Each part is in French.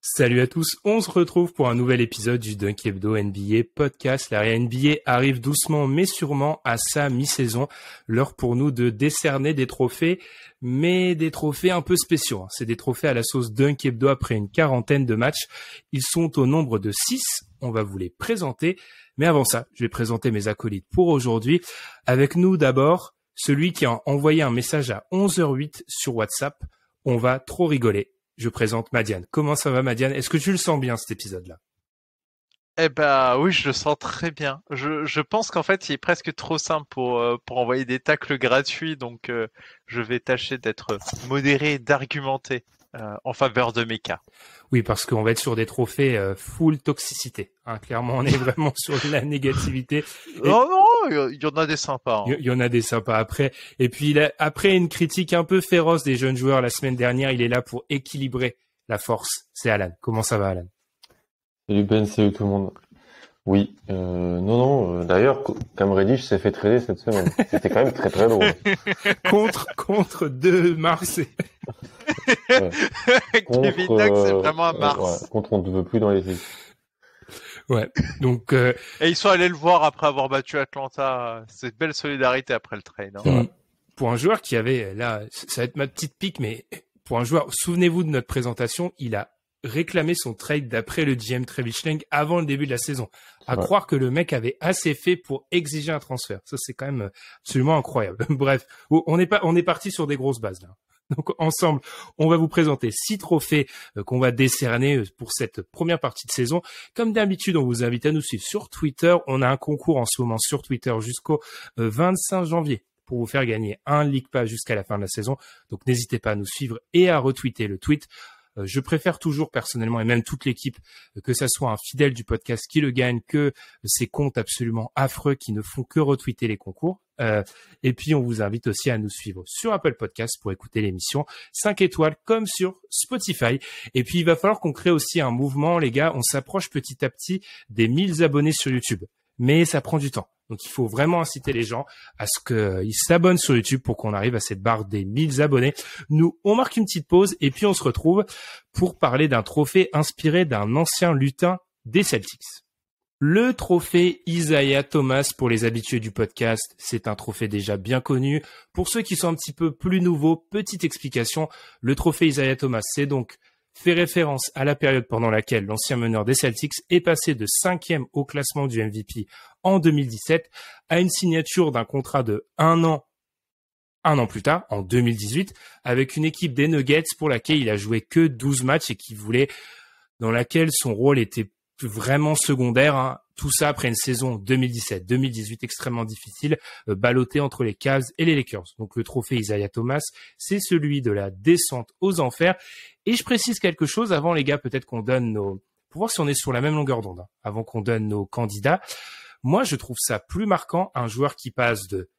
Salut à tous, on se retrouve pour un nouvel épisode du Dunk Hebdo NBA podcast. La NBA arrive doucement mais sûrement à sa mi-saison. L'heure pour nous de décerner des trophées, mais des trophées un peu spéciaux. C'est des trophées à la sauce Dunk Hebdo après une quarantaine de matchs. Ils sont au nombre de 6, on va vous les présenter. Mais avant ça, je vais présenter mes acolytes pour aujourd'hui. Avec nous d'abord, celui qui a envoyé un message à 11h08 sur WhatsApp. On va trop rigoler. Je présente Madiane. Comment ça va, Madiane? Est-ce que tu le sens bien, cet épisode-là? Eh ben oui, je le sens très bien. Je pense qu'en fait, il est presque trop simple pour envoyer des tacles gratuits, donc je vais tâcher d'être modéré et d'argumenter en faveur de mes cas. Oui, parce qu'on va être sur des trophées full toxicité. Clairement, on est vraiment sur de la négativité. Oh non, il y en a des sympas. Il y en a des sympas après. Et puis, après une critique un peu féroce des jeunes joueurs la semaine dernière, il est là pour équilibrer la force. C'est Alan. Comment ça va, Alan? Salut Ben, salut tout le monde. Oui, d'ailleurs, Cam Reddish s'est fait trader cette semaine. C'était quand même très très drôle. contre deux Marseillais. Ouais. Kevin Knox, c'est vraiment un Mars. Ouais, contre on ne veut plus dans les équipes. Ouais, donc... Et ils sont allés le voir après avoir battu Atlanta. C'est une belle solidarité après le trade. Hein. Pour un joueur qui avait, là, ça va être ma petite pique, mais pour un joueur, souvenez-vous de notre présentation, il a réclamé son trade d'après le GM Travis Schlenk avant le début de la saison. À croire que le mec avait assez fait pour exiger un transfert. Ça, c'est quand même absolument incroyable. Bref, on est parti sur des grosses bases, là. Donc, ensemble, on va vous présenter 6 trophées qu'on va décerner pour cette première partie de saison. Comme d'habitude, on vous invite à nous suivre sur Twitter. On a un concours en ce moment sur Twitter jusqu'au 25 janvier pour vous faire gagner un League Pass jusqu'à la fin de la saison. Donc, n'hésitez pas à nous suivre et à retweeter le tweet. Je préfère toujours personnellement, et même toute l'équipe, que ça soit un fidèle du podcast qui le gagne, que ces comptes absolument affreux qui ne font que retweeter les concours. Et puis, on vous invite aussi à nous suivre sur Apple Podcast pour écouter l'émission 5 étoiles comme sur Spotify. Et puis, il va falloir qu'on crée aussi un mouvement, les gars. On s'approche petit à petit des 1000 abonnés sur YouTube. Mais ça prend du temps. Donc, il faut vraiment inciter les gens à ce qu'ils s'abonnent sur YouTube pour qu'on arrive à cette barre des 1000 abonnés. Nous, on marque une petite pause et puis on se retrouve pour parler d'un trophée inspiré d'un ancien lutin des Celtics. Le trophée Isaiah Thomas pour les habitués du podcast, c'est un trophée déjà bien connu. Pour ceux qui sont un petit peu plus nouveaux, petite explication. Le trophée Isaiah Thomas, c'est donc fait référence à la période pendant laquelle l'ancien meneur des Celtics est passé de 5e au classement du MVP en 2017 à une signature d'un contrat de un an plus tard, en 2018, avec une équipe des Nuggets pour laquelle il a joué que 12 matchs et dans laquelle son rôle était vraiment secondaire. Tout ça après une saison 2017-2018 extrêmement difficile, ballottée entre les Cavs et les Lakers. Donc le trophée Isaiah Thomas, c'est celui de la descente aux enfers. Et je précise quelque chose avant, les gars, peut-être qu'on donne pour voir si on est sur la même longueur d'onde, avant qu'on donne nos candidats. Moi, je trouve ça plus marquant, un joueur qui passe de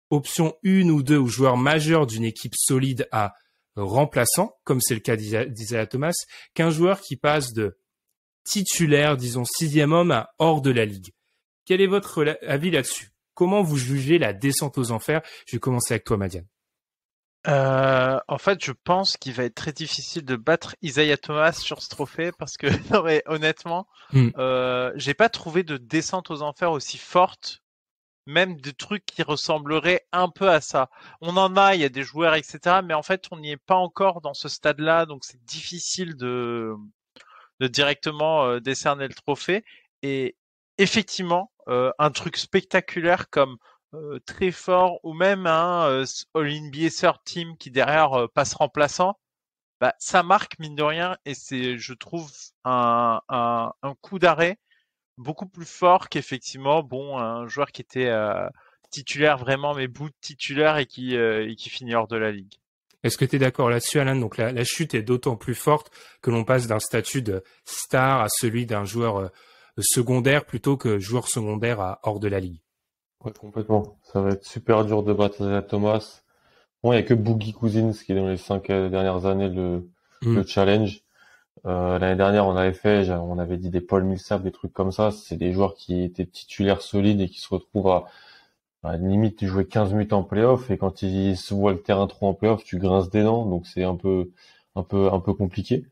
option 1 ou 2 ou joueur majeur d'une équipe solide à remplaçant, comme c'est le cas d'Isaiah Thomas, qu'un joueur qui passe de titulaire, disons 6e homme à hors de la ligue. Quel est votre avis là-dessus? Comment vous jugez la descente aux enfers? Je vais commencer avec toi, Madiane. En fait, je pense qu'il va être très difficile de battre Isaiah Thomas sur ce trophée parce que, non mais honnêtement, j'ai pas trouvé de descente aux enfers aussi forte, même des trucs qui ressembleraient un peu à ça. On en a, il y a des joueurs, etc. Mais en fait, on n'y est pas encore dans ce stade-là, donc c'est difficile de directement décerner le trophée. Et effectivement, un truc spectaculaire comme très fort ou même un All-NBA Third Team qui derrière passe remplaçant, bah ça marque mine de rien et c'est, je trouve, un coup d'arrêt beaucoup plus fort qu'effectivement un joueur qui était titulaire vraiment mais bout de titulaire et qui finit hors de la ligue. Est-ce que tu es d'accord là-dessus, Alan? Donc la chute est d'autant plus forte que l'on passe d'un statut de star à celui d'un joueur secondaire plutôt que joueur secondaire à hors de la ligue. Ouais, complètement. Ça va être super dur de battre Isaiah Thomas. Bon, il y a que Boogie Cousins qui est dans les 5 dernières années le challenge. L'année dernière, on avait dit des Paul Millsap, des trucs comme ça. C'est des joueurs qui étaient titulaires solides et qui se retrouvent à limite jouer 15 minutes en playoff, et quand ils se voient le terrain trop en playoff, tu grinces des dents, donc c'est un peu compliqué.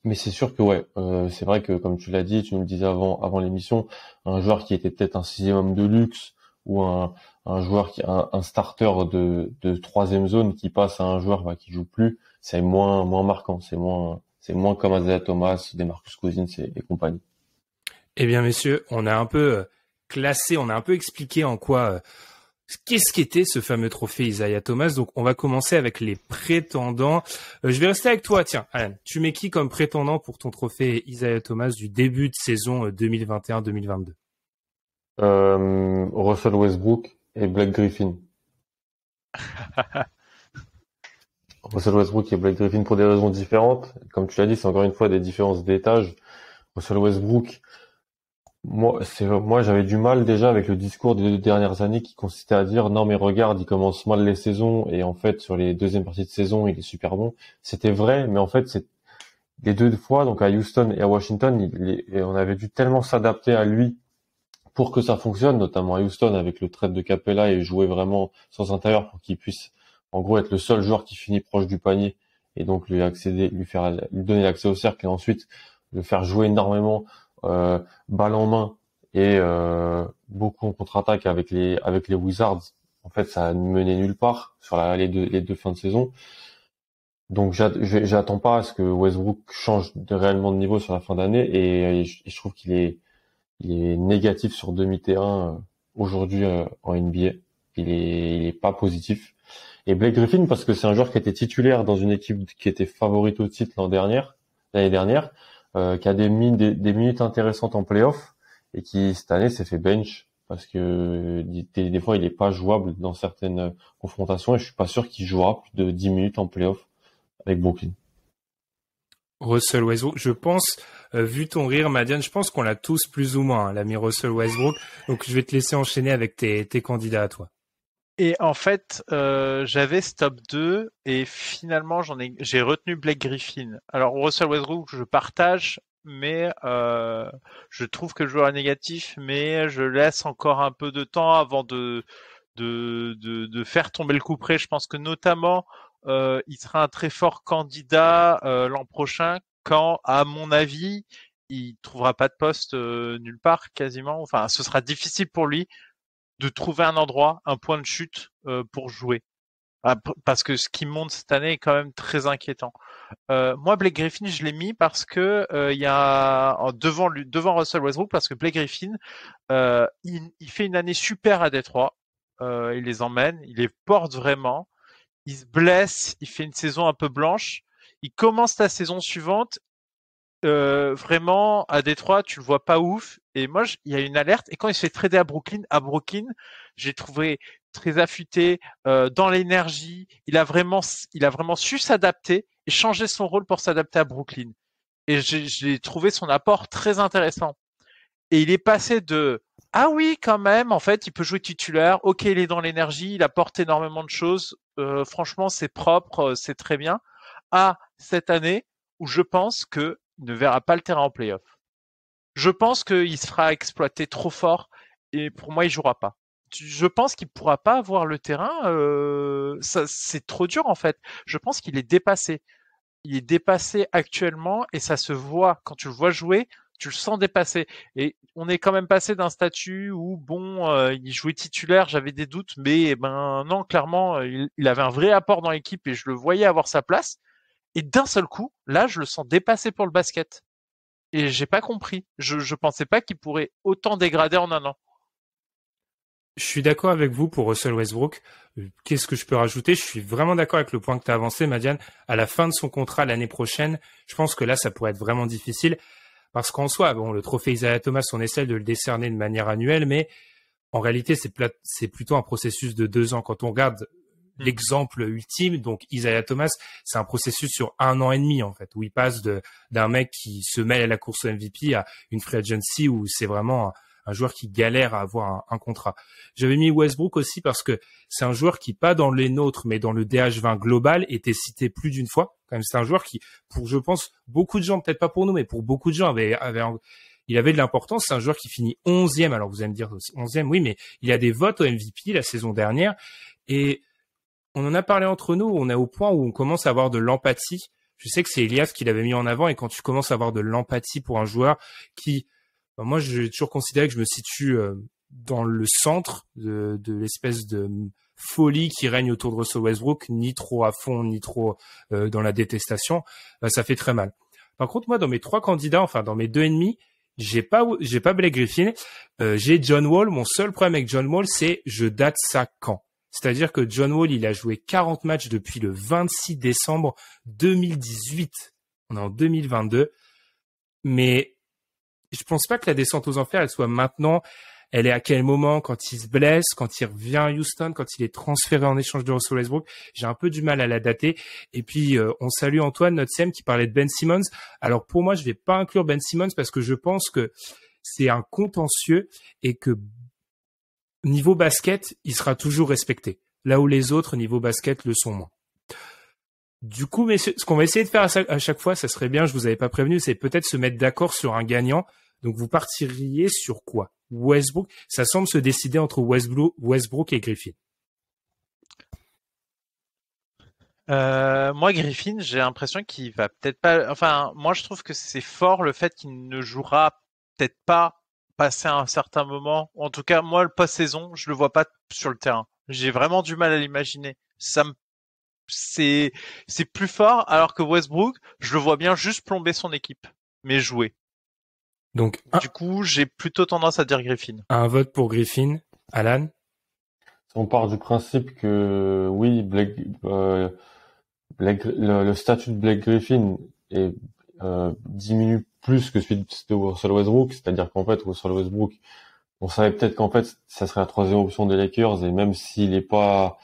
Mais c'est sûr que ouais, c'est vrai que comme tu l'as dit, tu nous le disais avant l'émission, un joueur qui était peut-être un sixième homme de luxe ou un joueur un starter de troisième zone qui passe à un joueur qui joue plus, c'est moins marquant, c'est moins comme Isaiah Thomas, DeMarcus Cousins et compagnie. Eh bien messieurs, on a un peu classé, on a un peu expliqué en quoi qu'est-ce qu'était ce fameux trophée Isaiah Thomas. Donc, on va commencer avec les prétendants. Je vais rester avec toi. Tiens, Alan, tu mets qui comme prétendant pour ton trophée Isaiah Thomas du début de saison 2021-2022 ? Russell Westbrook et Blake Griffin. Russell Westbrook et Blake Griffin pour des raisons différentes. Comme tu l'as dit, c'est encore une fois des différences d'étage. Russell Westbrook, moi, j'avais du mal déjà avec le discours des 2 dernières années qui consistait à dire non mais regarde, il commence mal les saisons et en fait sur les deuxièmes parties de saison il est super bon. C'était vrai, mais en fait c'est les 2 fois donc à Houston et à Washington, on avait dû tellement s'adapter à lui pour que ça fonctionne, notamment à Houston avec le trade de Capella et jouer vraiment sans intérieur pour qu'il puisse en gros être le seul joueur qui finit proche du panier et donc lui donner l'accès au cercle et ensuite le faire jouer énormément. Balle en main et beaucoup en contre-attaque avec les Wizards. En fait, ça a mené nulle part sur les deux fins de saison. Donc, j'attends pas à ce que Westbrook change réellement de niveau sur la fin d'année et je trouve qu'il est négatif sur demi-terrain aujourd'hui en NBA. Il est pas positif. Et Blake Griffin parce que c'est un joueur qui était titulaire dans une équipe qui était favorite au titre l'année dernière. Qui a des minutes intéressantes en play-off et qui cette année s'est fait bench parce que des fois il est pas jouable dans certaines confrontations et je suis pas sûr qu'il jouera plus de 10 minutes en play-off avec Brooklyn. Russell Westbrook, je pense, vu ton rire Madiane, je pense qu'on l'a tous plus ou moins, l'ami Russell Westbrook, donc je vais te laisser enchaîner avec tes candidats à toi. Et en fait, j'avais ce top 2 et finalement j'ai retenu Blake Griffin. Alors Russell Westbrook, je partage, mais je trouve que le joueur est négatif, mais je laisse encore un peu de temps avant de faire tomber le couperet. Je pense que notamment il sera un très fort candidat l'an prochain quand, à mon avis, il trouvera pas de poste nulle part quasiment. Enfin, ce sera difficile pour lui de trouver un endroit, un point de chute pour jouer. Parce que ce qui monte cette année est quand même très inquiétant. Moi, Blake Griffin, je l'ai mis parce que il y a devant Russell Westbrook, parce que Blake Griffin, il fait une année super à Détroit. Il les emmène, il les porte vraiment. Il se blesse, il fait une saison un peu blanche. Il commence la saison suivante. Vraiment à Détroit, tu le vois pas ouf. Et moi, il y a une alerte. Et quand il se fait trader à Brooklyn, j'ai trouvé très affûté dans l'énergie. Il a vraiment su s'adapter et changer son rôle pour s'adapter à Brooklyn. Et j'ai trouvé son apport très intéressant. Et il est passé de ah oui quand même, en fait, il peut jouer titulaire. Ok, il est dans l'énergie, il apporte énormément de choses. Franchement, c'est propre, c'est très bien. À cette année où je pense que il ne verra pas le terrain en play-off. Je pense qu'il se fera exploiter trop fort et pour moi, il jouera pas. Je pense qu'il pourra pas avoir le terrain. Ça, c'est trop dur en fait. Je pense qu'il est dépassé. Il est dépassé actuellement et ça se voit quand tu le vois jouer. Tu le sens dépassé. Et on est quand même passé d'un statut où il jouait titulaire, j'avais des doutes, mais non, clairement, il avait un vrai apport dans l'équipe et je le voyais avoir sa place. Et d'un seul coup, là, je le sens dépassé pour le basket. Et j'ai pas compris. Je pensais pas qu'il pourrait autant dégrader en un an. Je suis d'accord avec vous pour Russell Westbrook. Qu'est-ce que je peux rajouter ? Je suis vraiment d'accord avec le point que tu as avancé, Madiane. À la fin de son contrat l'année prochaine, je pense que là, ça pourrait être vraiment difficile. Parce qu'en soi, le trophée Isaiah Thomas, on essaie de le décerner de manière annuelle, mais en réalité, c'est plutôt un processus de 2 ans. Quand on regarde l'exemple ultime, donc Isaiah Thomas, c'est un processus sur 1 an et demi en fait, où il passe d'un mec qui se mêle à la course au MVP à une free agency où c'est vraiment un joueur qui galère à avoir un contrat. J'avais mis Westbrook aussi parce que c'est un joueur qui, pas dans les nôtres, mais dans le DH20 global, était cité plus d'une fois. Quand même, c'est un joueur qui, pour, je pense, beaucoup de gens, peut-être pas pour nous, mais pour beaucoup de gens, il avait de l'importance. C'est un joueur qui finit 11e. Alors, vous allez me dire 11e, oui, mais il a des votes au MVP la saison dernière. Et on en a parlé entre nous. On est au point où on commence à avoir de l'empathie. Je sais que c'est Elias qui l'avait mis en avant, et quand tu commences à avoir de l'empathie pour un joueur qui, moi j'ai toujours considéré que je me situe dans le centre de l'espèce de folie qui règne autour de Russell Westbrook, ni trop à fond, ni trop dans la détestation, ça fait très mal. Par contre, moi, dans mes 3 candidats, enfin dans mes 2 ennemis, j'ai pas Blake Griffin, j'ai John Wall. Mon seul problème avec John Wall, c'est je date ça quand. C'est-à-dire que John Wall, il a joué 40 matchs depuis le 26 décembre 2018. On est en 2022. Mais je pense pas que la descente aux enfers, elle soit maintenant. Elle est à quel moment, quand il se blesse, quand il revient à Houston, quand il est transféré en échange de Russell Westbrook. J'ai un peu du mal à la dater. Et puis, on salue Antoine, notre CM, qui parlait de Ben Simmons. Alors, pour moi, je vais pas inclure Ben Simmons parce que je pense que c'est un contentieux et que niveau basket, il sera toujours respecté. Là où les autres, niveau basket, le sont moins. Du coup, messieurs, ce qu'on va essayer de faire à chaque fois, ça serait bien, je vous avais pas prévenu, c'est peut-être se mettre d'accord sur un gagnant. Donc, vous partiriez sur quoi? Westbrook, ça semble se décider entre Westbrook et Griffin. Moi, Griffin, j'ai l'impression qu'il va peut-être pas. Enfin, moi, je trouve que c'est fort le fait qu'il ne jouera peut-être pas passer un certain moment. En tout cas, moi, le post-saison, je le vois pas sur le terrain. J'ai vraiment du mal à l'imaginer. C'est plus fort, alors que Westbrook, je le vois bien juste plomber son équipe, mais jouer. Donc, du coup, j'ai plutôt tendance à dire Griffin. Un vote pour Griffin. Alan? On part du principe que oui, le statut de Blake Griffin diminue plus que celui de Russell Westbrook, c'est-à-dire qu'en fait, Russell Westbrook, on savait peut-être qu'en fait, ça serait la 3e option des Lakers, et même s'il est pas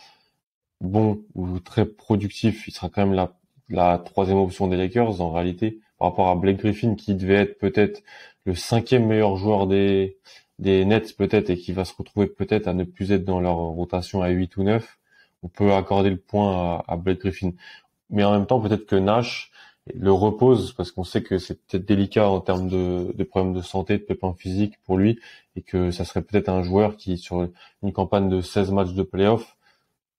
bon ou très productif, il sera quand même la 3e option des Lakers en réalité, par rapport à Blake Griffin qui devait être peut-être le 5e meilleur joueur des Nets peut-être, et qui va se retrouver peut-être à ne plus être dans leur rotation à 8 ou 9. On peut accorder le point à Blake Griffin. Mais en même temps, peut-être que Nash le repose, parce qu'on sait que c'est peut-être délicat en termes de problèmes de santé, de pépins physiques pour lui, et que ça serait peut-être un joueur qui, sur une campagne de 16 matchs de play-off,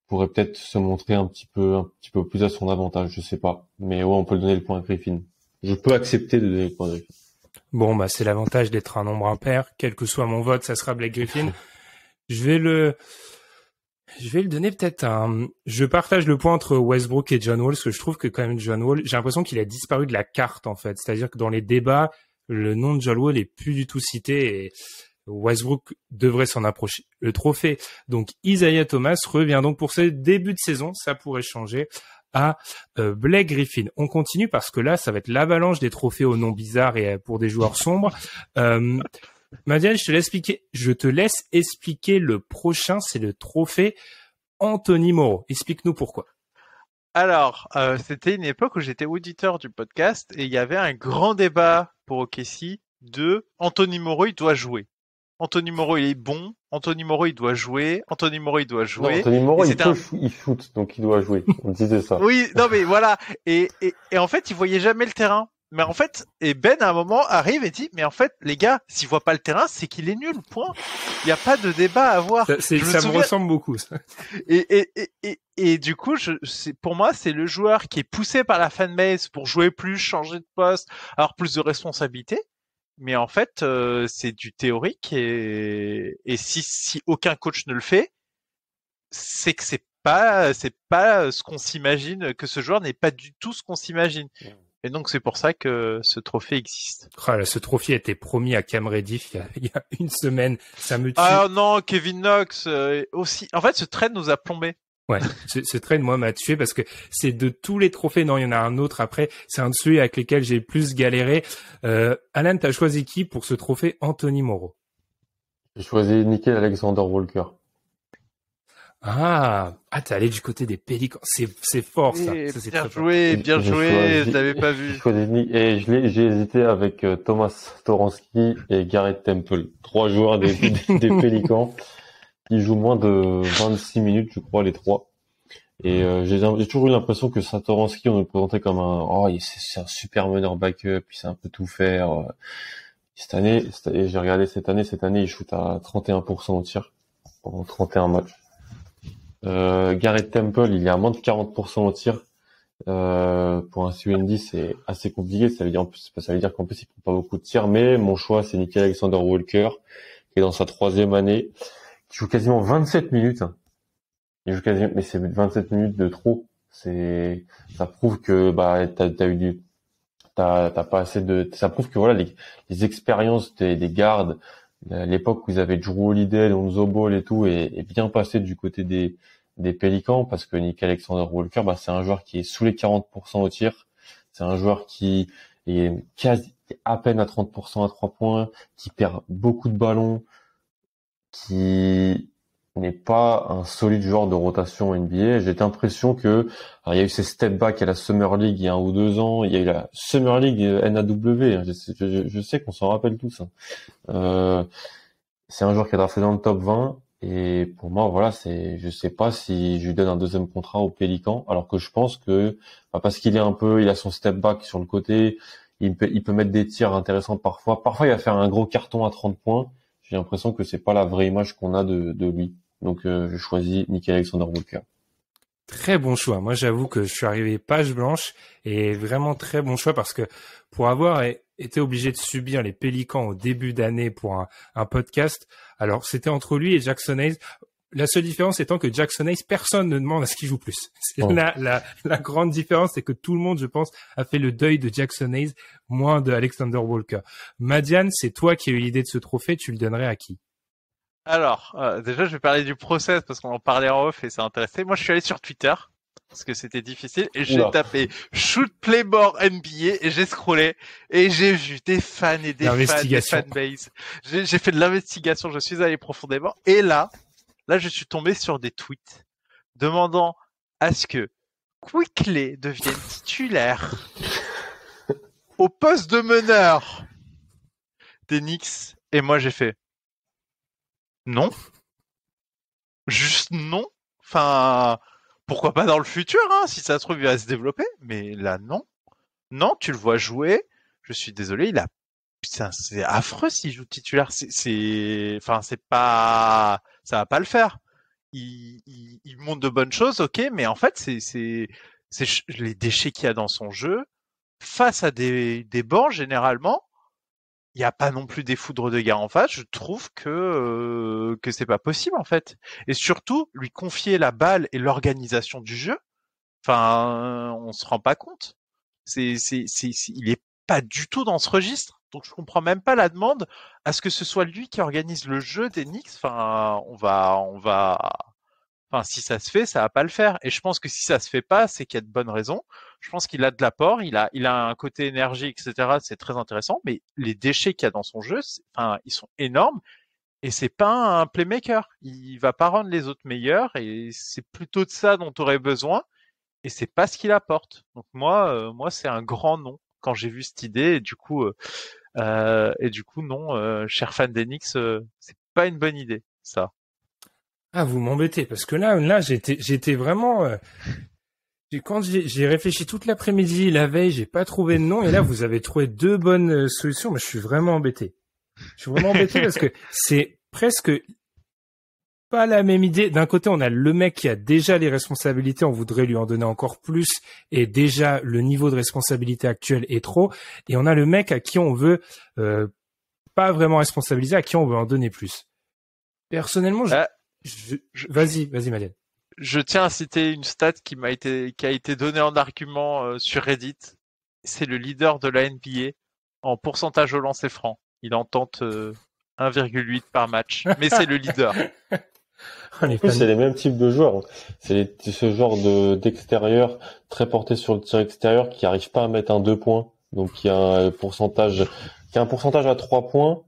pourrait peut-être se montrer un petit peu plus à son avantage, je sais pas. Mais ouais, on peut donner le point à Griffin. Je peux accepter de donner le point à Griffin. Bon, bah, c'est l'avantage d'être un nombre impair. Quel que soit mon vote, ça sera Blake Griffin. Je vais le donner peut-être je partage le point entre Westbrook et John Wall, parce que je trouve que quand même John Wall, j'ai l'impression qu'il a disparu de la carte, en fait. C'est-à-dire que dans les débats, le nom de John Wall est plus du tout cité, et Westbrook devrait s'en approcher. Le trophée, donc, Isaiah Thomas revient donc pour ce début de saison. Ça pourrait changer à Blake Griffin. On continue parce que là, ça va être l'avalanche des trophées aux noms bizarres et pour des joueurs sombres. Madiane, je te laisse expliquer le prochain, c'est le trophée Anthony Morrow. Explique-nous pourquoi. Alors, c'était une époque où j'étais auditeur du podcast et il y avait un grand débat pour OKC de Anthony Morrow, il doit jouer. Anthony Morrow, il est bon. Anthony Morrow, il doit jouer. Anthony Morrow, il doit jouer. Non, Anthony Morrow, il shoot, donc il doit jouer. On disait ça. Oui, non, mais voilà. Et en fait, il voyait jamais le terrain. Mais en fait, et Ben, à un moment, arrive et dit, mais en fait, les gars, s'il voit pas le terrain, c'est qu'il est nul, point. Il n'y a pas de débat à avoir. Ça me ressemble beaucoup, ça. Et du coup, pour moi, c'est le joueur qui est poussé par la fanbase pour jouer plus, changer de poste, avoir plus de responsabilités. Mais en fait, c'est du théorique et si aucun coach ne le fait, c'est que c'est pas ce qu'on s'imagine, que ce joueur n'est pas du tout ce qu'on s'imagine. Et donc c'est pour ça que ce trophée existe. Ce trophée a été promis à Cam Reddish il y a une semaine. Ça me tue. Ah non, Kevin Knox aussi. En fait, ce trade nous a plombé. Ouais, ce trade, moi, m'a tué parce que c'est de tous les trophées. Non, il y en a un autre après. C'est un de ceux avec lesquels j'ai le plus galéré. Alan, t'as choisi qui pour ce trophée Anthony Morrow? J'ai choisi Nickel Alexander Walker. Ah, t'es allé du côté des Pélicans. C'est fort, ça. C'est bien joué, bien joué. Je l'avais pas vu. Et j'ai hésité avec Thomas Toranski et Garrett Temple. 3 joueurs des Pélicans. Ils jouent moins de 26 minutes, je crois, les 3. Et j'ai toujours eu l'impression que Satoransky, on le présentait comme c'est un super meneur backup, il sait un peu tout faire. Cette année, j'ai regardé cette année, il shoot à 31% au tir pendant 31 matchs. Garrett Temple, il est à moins de 40% au tir Pour un CUND, c'est assez compliqué. Ça veut dire qu'en plus, il prend pas beaucoup de tirs. Mais mon choix, c'est Nickel Alexander-Walker, qui est dans sa 3e année, qui joue quasiment 27 minutes. Il joue quasiment, mais c'est 27 minutes de trop. Ça prouve que, t'as pas assez ça prouve que voilà, les expériences des gardes, l'époque où ils avaient Drew Holiday, Lonzo Ball et tout, est bien passé du côté des Pélicans, parce que Nickel Alexander-Walker, c'est un joueur qui est sous les 40% au tir. C'est un joueur qui est quasi à peine à 30% à 3 points, qui perd beaucoup de ballons, qui n'est pas un solide joueur de rotation NBA. J'ai l'impression que, alors, il y a eu ces step back à la Summer League il y a 1 ou 2 ans, il y a eu la Summer League NAW, je sais qu'on s'en rappelle tous. C'est un joueur qui est drafté dans le top 20, et pour moi, voilà, je sais pas si je lui donne un 2e contrat au Pélican, alors que je pense que, parce qu'il il a son step back sur le côté, il peut mettre des tirs intéressants parfois. Parfois, il va faire un gros carton à 30 points. J'ai l'impression que c'est pas la vraie image qu'on a de lui. Donc, je choisis Nickel Alexander-Walker. Très bon choix. Moi, j'avoue que je suis arrivé page blanche, et vraiment très bon choix, parce que pour avoir été obligé de subir les Pélicans au début d'année pour un podcast, alors c'était entre lui et Jackson Hayes. La seule différence étant que Jackson Hayes, personne ne demande à ce qu'il joue plus. C'est la grande différence, c'est que tout le monde, je pense, a fait le deuil de Jackson Hayes, moins de Alexander Walker. Madiane, c'est toi qui as eu l'idée de ce trophée, tu le donnerais à qui? Alors, déjà, je vais parler du process parce qu'on en parlait en off et ça intéressait. Moi, je suis allé sur Twitter parce que c'était difficile et j'ai tapé Shoot Playmore NBA et j'ai scrollé et j'ai vu des fans et des fanbases. J'ai fait de l'investigation, je suis allé profondément et là, je suis tombé sur des tweets demandant à ce que Quickley devienne titulaire au poste de meneur des Knicks, et moi j'ai fait non. Juste non. Enfin, pourquoi pas dans le futur, hein, si ça se trouve, il va se développer. Mais là, non. Non, tu le vois jouer. Je suis désolé, putain, c'est affreux s'il joue titulaire. Enfin, c'est pas, ça va pas le faire. Il montre de bonnes choses, ok, mais en fait, c'est les déchets qu'il y a dans son jeu face à des bancs, généralement. Il n'y a pas non plus des foudres de guerre en face. Je trouve que c'est pas possible, en fait. Et surtout, lui confier la balle et l'organisation du jeu, enfin, on se rend pas compte. Il est pas du tout dans ce registre. Donc je comprends même pas la demande à ce que ce soit lui qui organise le jeu des Knicks. Enfin, enfin, si ça se fait, ça va pas le faire. Et je pense que si ça se fait pas, c'est qu'il y a de bonnes raisons. Je pense qu'il a de l'apport, il a un côté énergie, etc. C'est très intéressant, mais les déchets qu'il y a dans son jeu, enfin, ils sont énormes. Et c'est pas un playmaker. Il va pas rendre les autres meilleurs, et c'est plutôt de ça dont tu aurais besoin. Et c'est pas ce qu'il apporte. Donc moi, c'est un grand non quand j'ai vu cette idée. Et du coup, non, cher fan d'Enix, c'est pas une bonne idée, ça. Ah, vous m'embêtez, parce que là, j'étais vraiment. Quand j'ai réfléchi toute l'après-midi, la veille, j'ai pas trouvé de nom, et là, vous avez trouvé 2 bonnes solutions. Mais je suis vraiment embêté. Je suis vraiment embêté parce que c'est presque pas la même idée. D'un côté, on a le mec qui a déjà les responsabilités, on voudrait lui en donner encore plus, et déjà le niveau de responsabilité actuel est trop. Et on a le mec à qui on veut pas vraiment responsabiliser, à qui on veut en donner plus. Personnellement, vas-y, Madiane. Je tiens à citer une stat qui a été donnée en argument sur Reddit. C'est le leader de la NBA en pourcentage au lancer franc. Il en tente 1,8 par match, mais c'est le leader. En plus, c'est les mêmes types de joueurs. C'est ce genre d'extérieur très porté sur le tir extérieur qui arrive pas à mettre un 2 points. Donc, qui a un pourcentage à 3 points.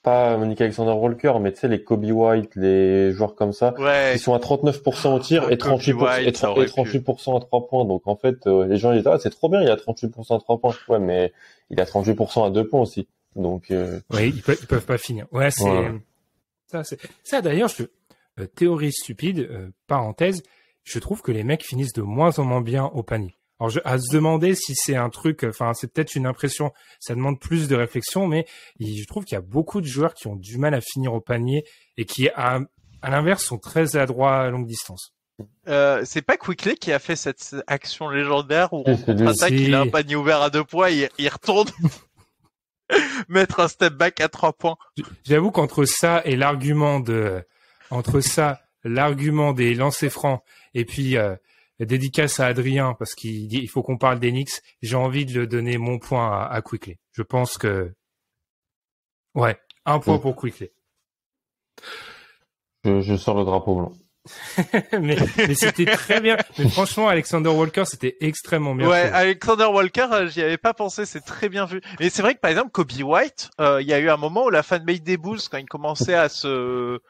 Pas Nickel Alexander-Walker, mais tu sais, les Kobe White, les joueurs comme ça, qui sont à 39% au tir et 38% à 3 points. Donc, en fait, les gens disent, c'est trop bien, il a 38% à 3 points. Ouais, mais il a 38% à 2 points aussi. Donc, oui, ils peuvent pas finir. Ouais, ça d'ailleurs, théorie stupide, parenthèse, je trouve que les mecs finissent de moins en moins bien au panier. Alors, à se demander si c'est un truc, enfin, c'est peut-être une impression, ça demande plus de réflexion, mais je trouve qu'il y a beaucoup de joueurs qui ont du mal à finir au panier et qui, à l'inverse, sont très adroits à longue distance. C'est pas Quickley qui a fait cette action légendaire où Oui, en c'est lui. contre-attaque, Si. il a un panier ouvert à 2 points, il retourne mettre un step back à 3 points. J'avoue qu'entre ça et l'argument des lancers francs et puis dédicace à Adrien parce qu'il dit il faut qu'on parle d'Enix, j'ai envie de le donner mon point à Quickley. Je pense que ouais, un point pour Quickley. Je sors le drapeau blanc. mais c'était très bien. Mais franchement, Alexander Walker, c'était extrêmement bien. Ouais, fait. Alexander Walker, j'y avais pas pensé, c'est très bien vu. Mais c'est vrai que par exemple, Kobe White, il y a eu un moment où la fanbase des Bulls, quand il commençait à se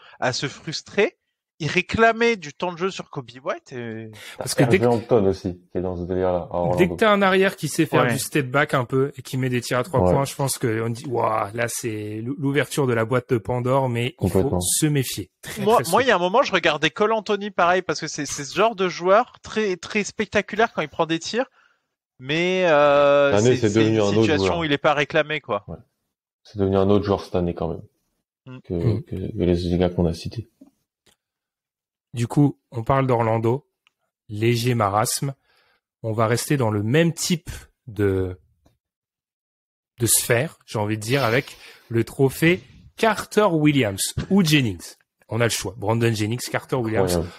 frustrer, il réclamait du temps de jeu sur Kobe White. Et... Parce que dès que Hampton aussi, qui est dans ce délire-là. Dès que t'as un arrière qui sait faire Ouais. du step back un peu et qui met des tirs à 3 Ouais. points, je pense que on dit waouh, là c'est l'ouverture de la boîte de Pandore, mais il faut Complètement. se méfier. Très, Moi, très il y a un moment, je regardais Cole Anthony pareil parce que c'est ce genre de joueur très très spectaculaire quand il prend des tirs, mais année, c'est devenu une un autre situation joueur. où il est pas réclamé quoi. C'est devenu un autre joueur cette année quand même que les gars qu'on a cités. Du coup, on parle d'Orlando, léger marasme. On va rester dans le même type de sphère, j'ai envie de dire, avec le trophée Carter Williams ou Jennings. On a le choix. Brandon Jennings, Carter Williams. Incroyable.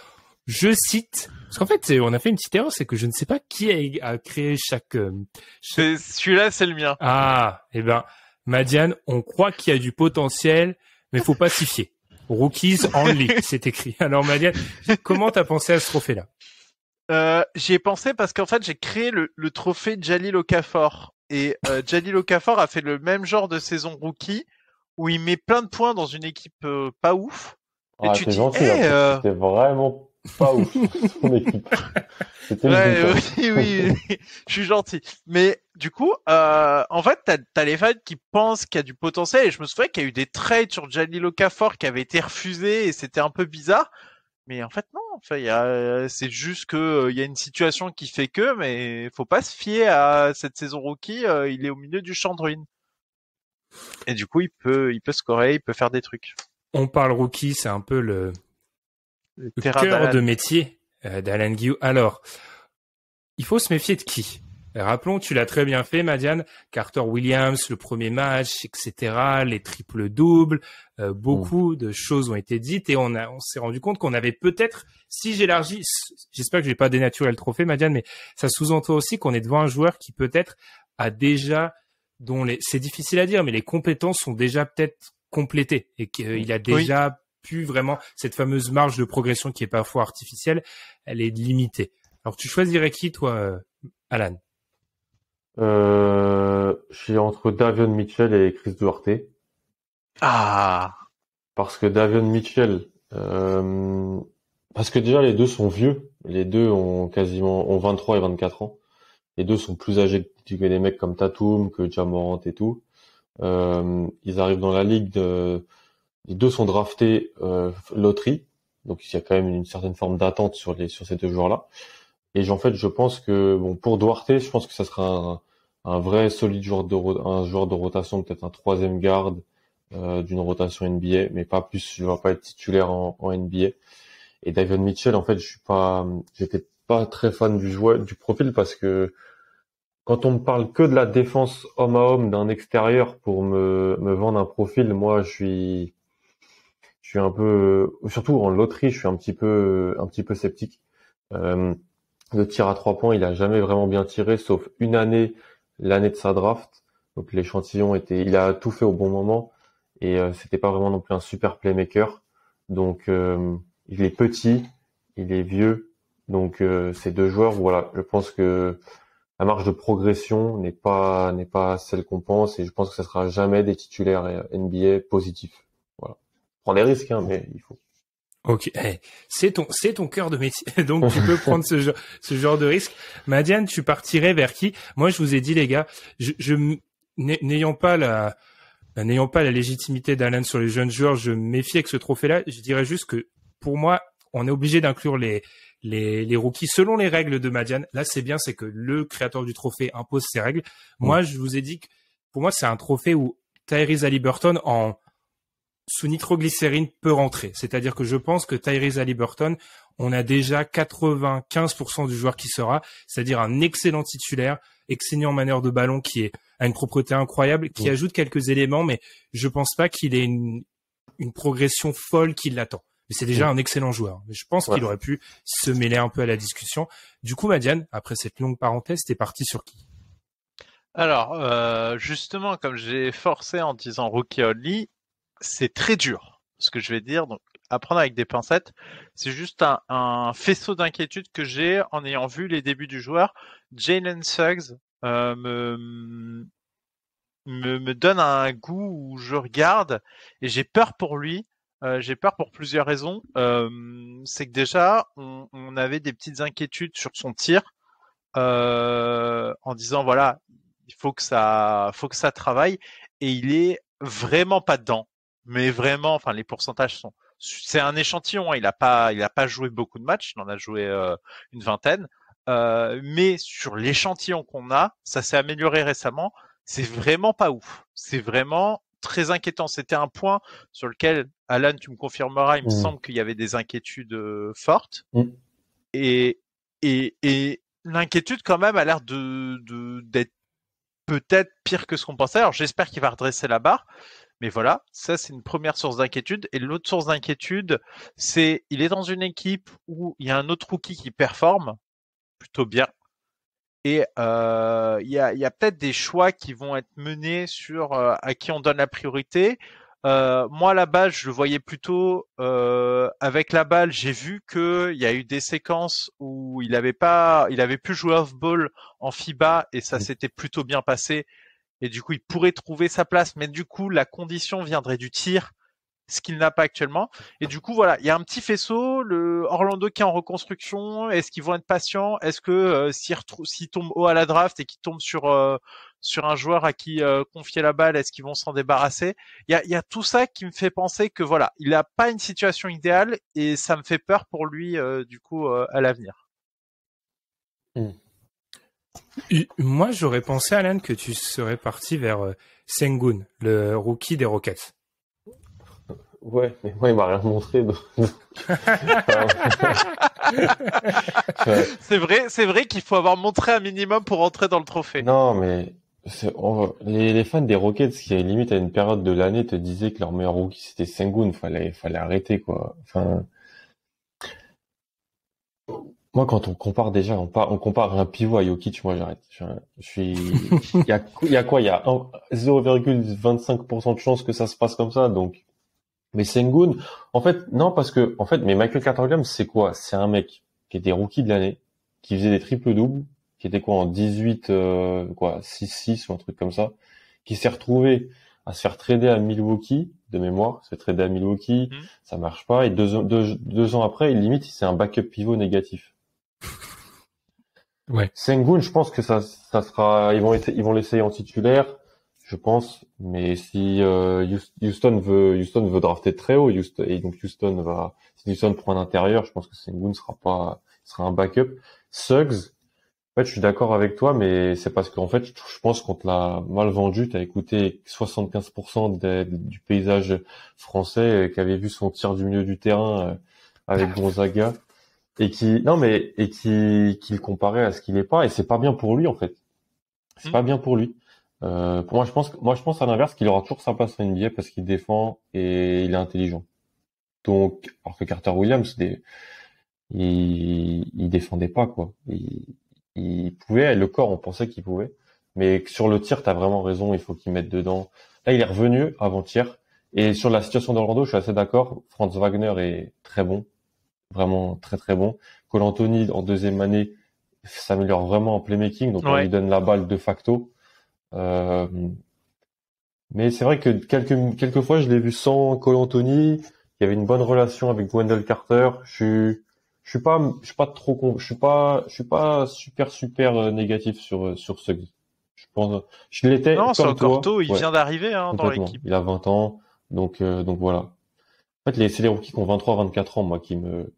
Je cite, parce qu'en fait, on a fait une petite erreur, c'est que je ne sais pas qui a créé chaque... Celui-là, c'est le mien. Ah, eh ben, Madiane, on croit qu'il y a du potentiel, mais faut pas s'y fier. Rookies only, c'est écrit. Alors Madiane, comment t'as pensé à ce trophée-là? J'y ai pensé parce qu'en fait, j'ai créé le trophée Jalil Okafor. Et Jalil Okafor a fait le même genre de saison rookie où il met plein de points dans une équipe pas ouf. Et tu t'es dis, gentil, hey, c'était vraiment pas ouf, son équipe. C'était ouais, le oui, je suis gentil. Mais du coup, en fait, t'as les fans qui pensent qu'il y a du potentiel. Et je me souviens qu'il y a eu des trades sur Jalil Okafor qui avaient été refusés et c'était un peu bizarre. Mais en fait, non. Enfin, c'est juste que il y a une situation qui fait que, mais faut pas se fier à cette saison rookie. Il est au milieu du champ de ruines. Et du coup, il peut scorer, il peut faire des trucs. On parle rookie, c'est un peu le terrain cœur d'Alan. de métier d'Alan Guillou. Alors, il faut se méfier de qui? Rappelons, tu l'as très bien fait, Madiane. Carter Williams, le premier match, etc., les triples-doubles, beaucoup de choses ont été dites et on s'est rendu compte qu'on avait peut-être, si j'élargis, j'espère que je vais pas dénaturer le trophée, Madiane, mais ça sous-entend aussi qu'on est devant un joueur qui peut-être a déjà, c'est difficile à dire, mais les compétences sont déjà peut-être complétées et qu'il a déjà pu vraiment, cette fameuse marge de progression qui est parfois artificielle, elle est limitée. Alors, tu choisirais qui, toi, Alan? Je suis entre Davion Mitchell et Chris Duarte. Ah. Parce que Davion Mitchell, parce que déjà les deux sont vieux. Les deux ont 23 et 24 ans. Les deux sont plus âgés que des mecs comme Tatum, que Ja Morant et tout. Ils arrivent dans la ligue les deux sont draftés loterie. Donc il y a quand même une certaine forme d'attente sur ces deux joueurs-là. Et en fait, je pense que bon pour Duarte, je pense que ça sera un vrai solide joueur un joueur de rotation, peut-être un troisième garde d'une rotation NBA, mais pas plus. Je ne vais pas être titulaire en NBA. Et Davion Mitchell, en fait, j'étais pas très fan du profil parce que quand on me parle que de la défense homme à homme d'un extérieur pour me vendre un profil, moi je suis un peu, surtout en loterie, je suis un petit peu sceptique. Le tir à 3 points, il a jamais vraiment bien tiré, sauf une année, l'année de sa draft. Donc l'échantillon il a tout fait au bon moment et c'était pas vraiment non plus un super playmaker. Donc il est petit, il est vieux. Donc ces deux joueurs, voilà, je pense que la marge de progression n'est pas celle qu'on pense et je pense que ça sera jamais des titulaires NBA positifs. Voilà. Prends des risques, hein, mais il faut. Ok, c'est ton cœur de métier, donc tu peux prendre ce genre de risque. Madiane, tu partirais vers qui? Moi, je vous ai dit, les gars, n'ayant pas la légitimité d'Alan sur les jeunes joueurs, je me méfie avec ce trophée-là. Je dirais juste que, pour moi, on est obligé d'inclure les rookies selon les règles de Madiane. Là, c'est bien, c'est que le créateur du trophée impose ses règles. Moi, je vous ai dit que, pour moi, c'est un trophée où Tyrese Haliburton sous nitroglycérine peut rentrer. C'est-à-dire que je pense que Tyrese Haliburton, on a déjà 95% du joueur qui sera, c'est-à-dire un excellent titulaire, excellent meneur de ballon qui a une propreté incroyable, qui ajoute quelques éléments, mais je pense pas qu'il ait une progression folle qui l'attend. Mais c'est déjà un excellent joueur. Mais je pense qu'il aurait pu se mêler un peu à la discussion. Du coup, Madiane, après cette longue parenthèse, t'es parti sur qui? Alors, justement, comme j'ai forcé en disant rookie only, c'est très dur, ce que je vais dire. Donc, à prendre avec des pincettes. C'est juste un faisceau d'inquiétude que j'ai en ayant vu les débuts du joueur. Jalen Suggs me donne un goût où je regarde et j'ai peur pour lui. J'ai peur pour plusieurs raisons. C'est que déjà, on avait des petites inquiétudes sur son tir en disant voilà, il faut que ça travaille et il est vraiment pas dedans. Mais vraiment, enfin les pourcentages sont. C'est un échantillon. Hein, il a pas joué beaucoup de matchs. Il en a joué une vingtaine. Mais sur l'échantillon qu'on a, ça s'est amélioré récemment. C'est vraiment pas ouf. C'est vraiment très inquiétant. C'était un point sur lequel, Alan, tu me confirmeras, il me semble qu'il y avait des inquiétudes fortes. Et l'inquiétude, quand même, a l'air d'être peut-être pire que ce qu'on pensait. Alors, j'espère qu'il va redresser la barre. Mais voilà, ça, c'est une première source d'inquiétude. Et l'autre source d'inquiétude, c'est il est dans une équipe où il y a un autre rookie qui performe plutôt bien. Et il y a peut-être des choix qui vont être menés sur à qui on donne la priorité. Moi, à la base, je le voyais plutôt avec la balle. J'ai vu que il y a eu des séquences où il avait pu jouer off-ball en FIBA et ça s'était plutôt bien passé. Et du coup, il pourrait trouver sa place, mais du coup, la condition viendrait du tir, ce qu'il n'a pas actuellement. Et du coup, voilà, il y a un petit faisceau, le Orlando qui est en reconstruction. Est-ce qu'ils vont être patients? Est-ce que s'ils tombent haut à la draft et qu'ils tombent sur un joueur à qui confier la balle, est-ce qu'ils vont s'en débarrasser? Il y a tout ça qui me fait penser que voilà, il n'a pas une situation idéale et ça me fait peur pour lui du coup à l'avenir. Moi, j'aurais pensé, Alan, que tu serais parti vers Sengun, le rookie des Rockets. Ouais, mais moi, il m'a rien montré. Donc... c'est vrai qu'il faut avoir montré un minimum pour entrer dans le trophée. Non, mais les fans des Rockets qui, limite, à une période de l'année, te disaient que leur meilleur rookie, c'était Sengun. Fallait arrêter, quoi. Enfin... Moi, quand on compare déjà, on compare un pivot à Jokic, moi j'arrête. Il y a quoi? Il y a 0,25% de chance que ça se passe comme ça, donc. Mais Sengun, en fait, non, parce que, en fait, mais Michael Carter-Williams, c'est quoi? C'est un mec qui était rookie de l'année, qui faisait des triples-doubles, qui était quoi, en 18, 6-6 ou un truc comme ça, qui s'est retrouvé à se faire trader à Milwaukee, de mémoire, se fait trader à Milwaukee, ça marche pas, et deux ans après, c'est un backup pivot négatif. Ouais. Sengun, je pense que ça sera, ils vont l'essayer en titulaire, je pense, mais si Houston veut drafter très haut, si Houston prend un intérieur, je pense que Sengun sera un backup. Suggs, en fait, je suis d'accord avec toi, mais c'est parce qu'en fait, je pense qu'on te l'a mal vendu. T'as écouté 75% du paysage français qui avait vu son tir du milieu du terrain avec Gonzaga. Et qui le comparait à ce qu'il est pas, et c'est pas bien pour lui, en fait. C'est pas bien pour lui. Moi, je pense à l'inverse qu'il aura toujours sa place en NBA parce qu'il défend et il est intelligent. Donc, alors que Carter Williams, il défendait pas, quoi. Il pouvait, le corps, on pensait qu'il pouvait. Mais sur le tir, t'as vraiment raison, il faut qu'il mette dedans. Là, il est revenu avant-hier. Et sur la situation d'Orlando, je suis assez d'accord. Franz Wagner est très bon. Vraiment très très bon. Cole Anthony en deuxième année s'améliore vraiment en playmaking, donc on lui donne la balle de facto. Mais c'est vrai que quelques fois je l'ai vu sans Cole Anthony. Il y avait une bonne relation avec Wendell Carter. Je suis pas super négatif sur ce. Je pense, je l'étais. Non, c'est encore tôt. Il vient d'arriver dans l'équipe. Il a 20 ans, donc voilà. En fait, c'est les rookies qui ont 23, 24 ans, moi,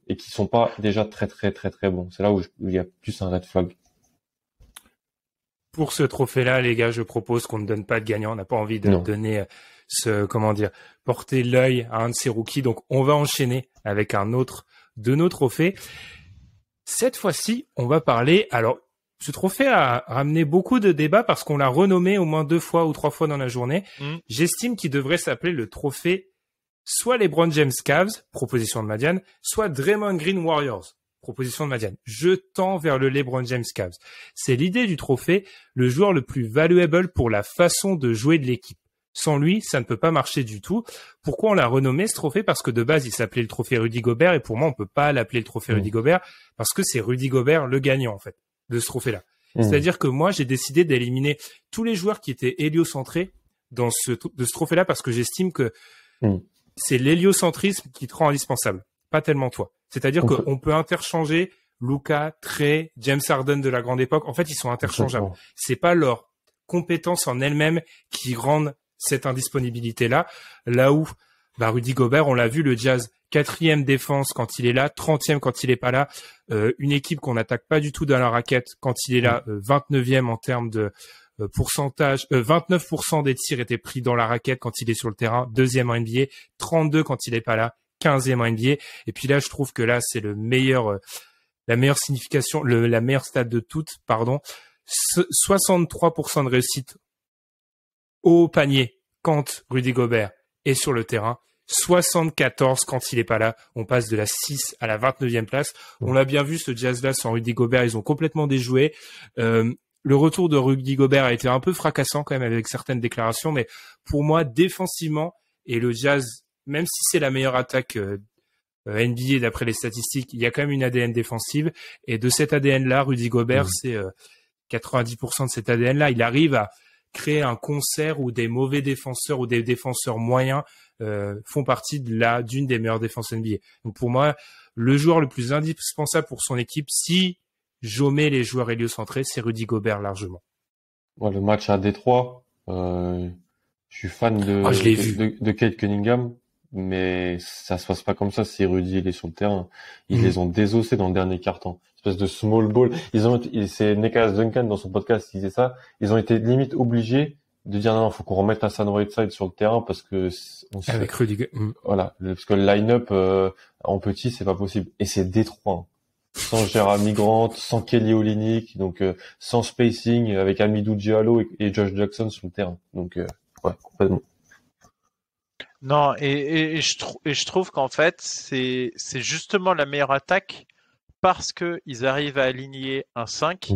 et qui sont pas déjà très, très, très, très bons. C'est là où il y a plus un red flag. Pour ce trophée-là, les gars, je propose qu'on ne donne pas de gagnant. On n'a pas envie de donner porter l'œil à un de ces rookies. Donc, on va enchaîner avec un autre de nos trophées. Cette fois-ci, on va parler. Alors, ce trophée a ramené beaucoup de débats parce qu'on l'a renommé au moins 2 fois ou 3 fois dans la journée. J'estime qu'il devrait s'appeler le trophée soit LeBron James Cavs, proposition de Madiane, soit Draymond Green Warriors, proposition de Madiane. Je tends vers le LeBron James Cavs. C'est l'idée du trophée, le joueur le plus valuable pour la façon de jouer de l'équipe. Sans lui, ça ne peut pas marcher du tout. Pourquoi on l'a renommé ce trophée? Parce que de base, il s'appelait le trophée Rudy Gobert et pour moi, on peut pas l'appeler le trophée Rudy Gobert parce que c'est Rudy Gobert le gagnant en fait de ce trophée-là. C'est-à-dire que moi, j'ai décidé d'éliminer tous les joueurs qui étaient héliocentrés de ce trophée-là parce que j'estime que c'est l'héliocentrisme qui te rend indispensable, pas tellement toi. C'est-à-dire qu'on peut interchanger Luka, Trey, James Harden de la grande époque. En fait, ils sont interchangeables. C'est pas leur compétence en elle-même qui rendent cette indisponibilité-là. Là où, Rudy Gobert, on l'a vu, le Jazz, 4e défense quand il est là, 30e quand il est pas là, une équipe qu'on n'attaque pas du tout dans la raquette quand il est là, 29e en termes de pourcentage, 29% des tirs étaient pris dans la raquette quand il est sur le terrain, 2e en NBA, 32 quand il est pas là, 15e en NBA. Et puis là, je trouve que là, c'est la meilleure signification, la meilleure stat de toutes, 63% de réussite au panier quand Rudy Gobert est sur le terrain, 74 quand il est pas là. On passe de la 6 à la 29e place. On l'a bien vu, ce Jazz-là sans Rudy Gobert, ils ont complètement déjoué. Le retour de Rudy Gobert a été un peu fracassant quand même avec certaines déclarations, mais pour moi, défensivement, et le Jazz, même si c'est la meilleure attaque NBA d'après les statistiques, il y a quand même une ADN défensive. Et de cet ADN-là, Rudy Gobert, c'est 90% de cet ADN-là. Il arrive à créer un concert où des mauvais défenseurs ou des défenseurs moyens font partie d'une des meilleures défenses NBA. Donc pour moi, le joueur le plus indispensable pour son équipe, si j'omets les joueurs héliocentrés, c'est Rudy Gobert largement. Le match à Détroit, je suis fan de Cade Cunningham, mais ça se passe pas comme ça si Rudy il est sur le terrain. Ils les ont désossés dans le dernier quart-temps. Espèce de small ball. C'est Nicholas Duncan dans son podcast qui disait ça. Ils ont été limite obligés de dire non, faut qu'on remette Hassan Whiteside sur le terrain parce que avec Rudy. Voilà, parce que le line-up en petit c'est pas possible. Et c'est Détroit. Sans Jeremy Grant, sans Kelly Olynyk, donc sans spacing, avec Hamidou Diallo et Josh Jackson sur le terrain. Donc complètement. Non, et je trouve qu'en fait c'est justement la meilleure attaque parce que ils arrivent à aligner un 5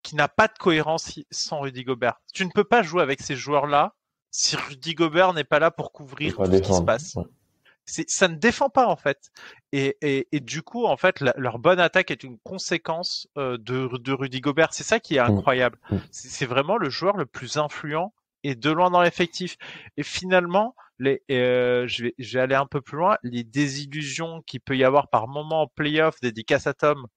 qui n'a pas de cohérence sans Rudy Gobert. Tu ne peux pas jouer avec ces joueurs-là si Rudy Gobert n'est pas là pour couvrir tout ce qui se passe. Ouais. Ça ne défend pas en fait. Et du coup, en fait, leur bonne attaque est une conséquence de Rudy Gobert. C'est ça qui est incroyable. C'est vraiment le joueur le plus influent et de loin dans l'effectif. Et finalement, je vais aller un peu plus loin. Les désillusions qu'il peut y avoir par moment en play-off, dédicace à Tom.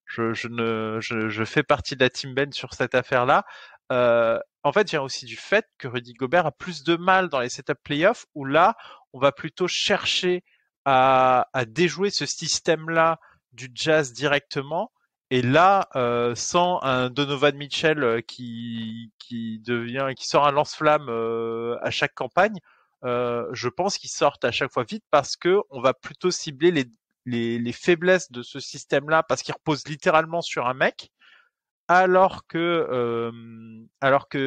Je fais partie de la team Ben sur cette affaire-là. En fait, vient aussi du fait que Rudy Gobert a plus de mal dans les setups play-off où là, on va plutôt chercher à déjouer ce système-là du Jazz directement. Et là, sans un Donovan Mitchell qui sort un lance-flamme à chaque campagne, je pense qu'ils sortent à chaque fois vite parce que on va plutôt cibler les faiblesses de ce système-là parce qu'il repose littéralement sur un mec, alors que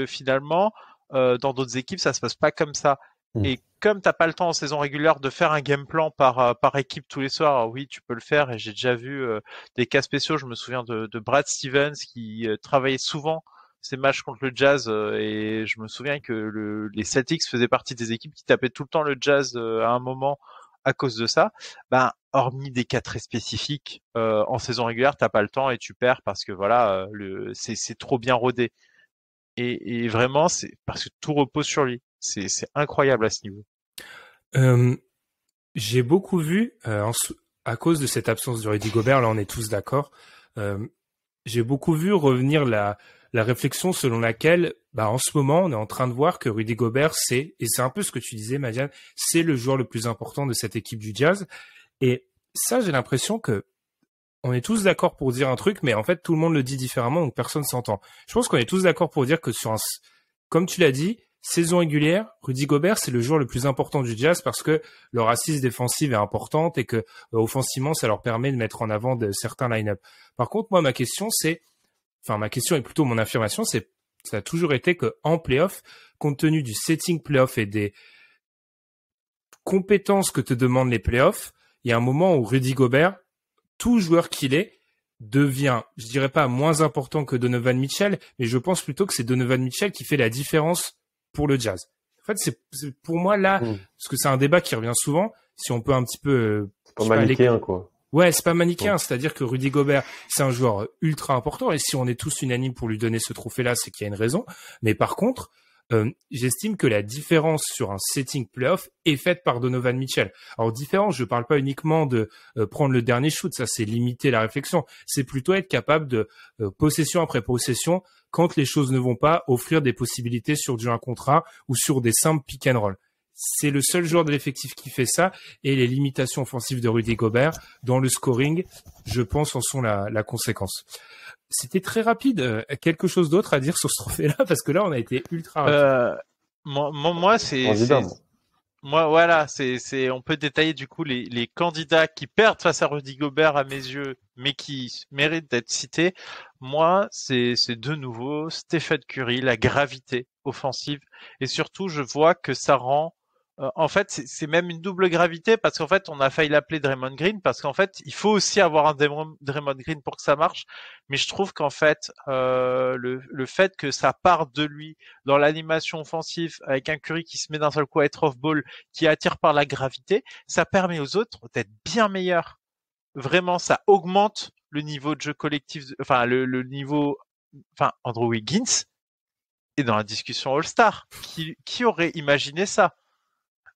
finalement dans d'autres équipes ça se passe pas comme ça. Et comme t'as pas le temps en saison régulière de faire un game plan par équipe tous les soirs, oui tu peux le faire. Et j'ai déjà vu des cas spéciaux. Je me souviens de Brad Stevens qui travaillait souvent ces matchs contre le Jazz et je me souviens que les Celtics faisaient partie des équipes qui tapaient tout le temps le Jazz à un moment à cause de ça. Hormis des cas très spécifiques, en saison régulière, t'as pas le temps et tu perds parce que voilà, c'est trop bien rodé. Et vraiment, c'est parce que tout repose sur lui. C'est incroyable à ce niveau. J'ai beaucoup vu, à cause de cette absence de Rudy Gobert, là on est tous d'accord, j'ai beaucoup vu revenir la réflexion selon laquelle, en ce moment, on est en train de voir que Rudy Gobert, et c'est un peu ce que tu disais, Madiane, c'est le joueur le plus important de cette équipe du Jazz. Et ça, j'ai l'impression que on est tous d'accord pour dire un truc, mais en fait, tout le monde le dit différemment, donc personne s'entend. Je pense qu'on est tous d'accord pour dire que comme tu l'as dit, saison régulière, Rudy Gobert, c'est le joueur le plus important du Jazz parce que leur assise défensive est importante et que offensivement, ça leur permet de mettre en avant de certains line-up. Par contre, moi, ma question est plutôt mon affirmation, ça a toujours été que en playoff, compte tenu du setting playoff et des compétences que te demandent les playoffs, il y a un moment où Rudy Gobert, tout joueur qu'il est, devient, je dirais pas moins important que Donovan Mitchell, mais je pense plutôt que c'est Donovan Mitchell qui fait la différence pour le Jazz. En fait, c'est pour moi là, parce que c'est un débat qui revient souvent, si on peut un petit peu... c'est pas manichéen, quoi. Ouais, c'est pas manichéen, c'est-à-dire que Rudy Gobert, c'est un joueur ultra important, et si on est tous unanimes pour lui donner ce trophée-là, c'est qu'il y a une raison. Mais par contre, j'estime que la différence sur un setting playoff est faite par Donovan Mitchell. Alors différence, je parle pas uniquement de prendre le dernier shoot, ça c'est limiter la réflexion. C'est plutôt être capable de possession après possession, quand les choses ne vont pas, offrir des possibilités sur du 1 contre 1 ou sur des simples pick and roll. C'est le seul joueur de l'effectif qui fait ça, et les limitations offensives de Rudy Gobert dans le scoring, je pense, en sont la conséquence. C'était très rapide. Quelque chose d'autre à dire sur ce trophée-là, parce que là, on a été ultra rapide. Moi, on peut détailler du coup les candidats qui perdent face à Rudy Gobert à mes yeux, mais qui méritent d'être cités. Moi, c'est de nouveau Stephen Curry, la gravité offensive, et surtout, je vois que ça rend en fait, c'est même une double gravité parce qu'en fait, on a failli l'appeler Draymond Green parce qu'en fait, il faut aussi avoir un Draymond Green pour que ça marche. Mais je trouve qu'en fait, le fait que ça parte de lui dans l'animation offensive avec un Curry qui se met d'un seul coup à être off-ball, qui attire par la gravité, ça permet aux autres d'être bien meilleurs. Vraiment, ça augmente le niveau de jeu collectif, enfin le niveau, enfin Andrew Wiggins est dans la discussion All-Star. Qui aurait imaginé ça?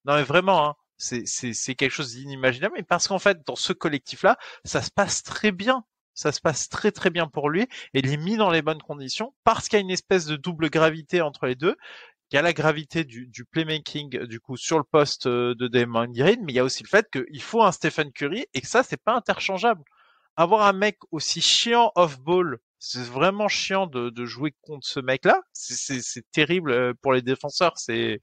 Non mais vraiment, hein, c'est quelque chose d'inimaginable. Mais parce qu'en fait, dans ce collectif-là, ça se passe très bien. Ça se passe très très bien pour lui. Et il est mis dans les bonnes conditions parce qu'il y a une espèce de double gravité entre les deux. Il y a la gravité du playmaking du coup sur le poste de Draymond Green, mais il y a aussi le fait qu'il faut un Stephen Curry et que ça c'est pas interchangeable. Avoir un mec aussi chiant off-ball, c'est vraiment chiant de jouer contre ce mec-là. C'est terrible pour les défenseurs. C'est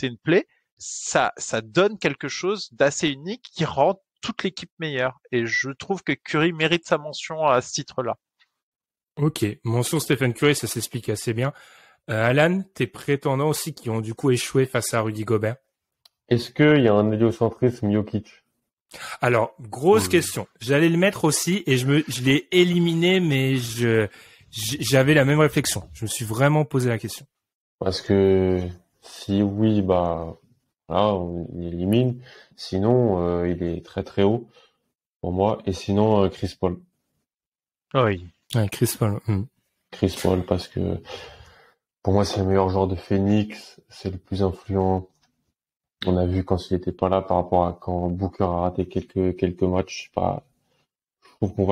une plaie. Ça donne quelque chose d'assez unique qui rend toute l'équipe meilleure. Et je trouve que Curry mérite sa mention à ce titre-là. Ok, mention Stephen Curry, ça s'explique assez bien. Alan, tes prétendants aussi qui ont du coup échoué face à Rudy Gobert. Est-ce qu'il y a un héliocentrisme Jokic? Alors, grosse question. J'allais le mettre aussi et je l'ai éliminé, mais j'avais la même réflexion. Je me suis vraiment posé la question. Parce que si oui, bah là, on élimine. Sinon, il est très très haut pour moi. Et sinon, Chris Paul. Oui. Ouais, Chris Paul. Chris Paul, parce que pour moi, c'est le meilleur joueur de Phoenix. C'est le plus influent. On a vu quand il était pas là par rapport à quand Booker a raté quelques matchs. Je sais pas. Je trouve qu'on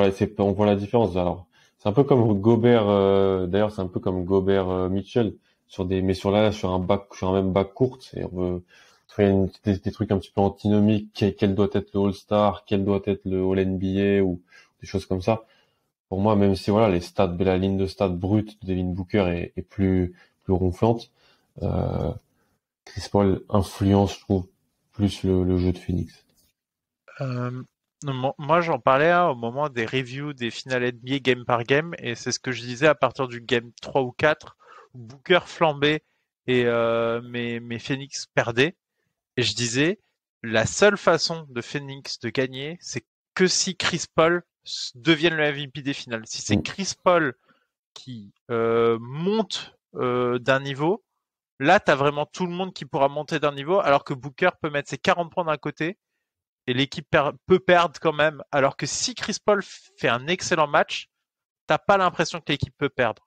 voit la différence. Alors, c'est un peu comme Gobert. D'ailleurs, c'est un peu comme Gobert Mitchell sur un même bac court. Et on veut faire des trucs un petit peu antinomiques. Quel doit être le All-Star, quel doit être le All-NBA ou des choses comme ça. Pour moi, même si voilà la ligne de stats brute de Devin Booker est plus ronflante, Chris Paul influence, je trouve, plus le jeu de Phoenix. Moi, j'en parlais au moment des reviews des finales NBA game par game, et c'est ce que je disais à partir du game 3 ou 4, où Booker flambait et mais Phoenix perdait. Et je disais, la seule façon de Phoenix de gagner, c'est que si Chris Paul devienne le MVP des finales. Si c'est Chris Paul qui monte d'un niveau, là, t'as vraiment tout le monde qui pourra monter d'un niveau, alors que Booker peut mettre ses 40 points d'un côté et l'équipe peut perdre quand même. Alors que si Chris Paul fait un excellent match, t'as pas l'impression que l'équipe peut perdre.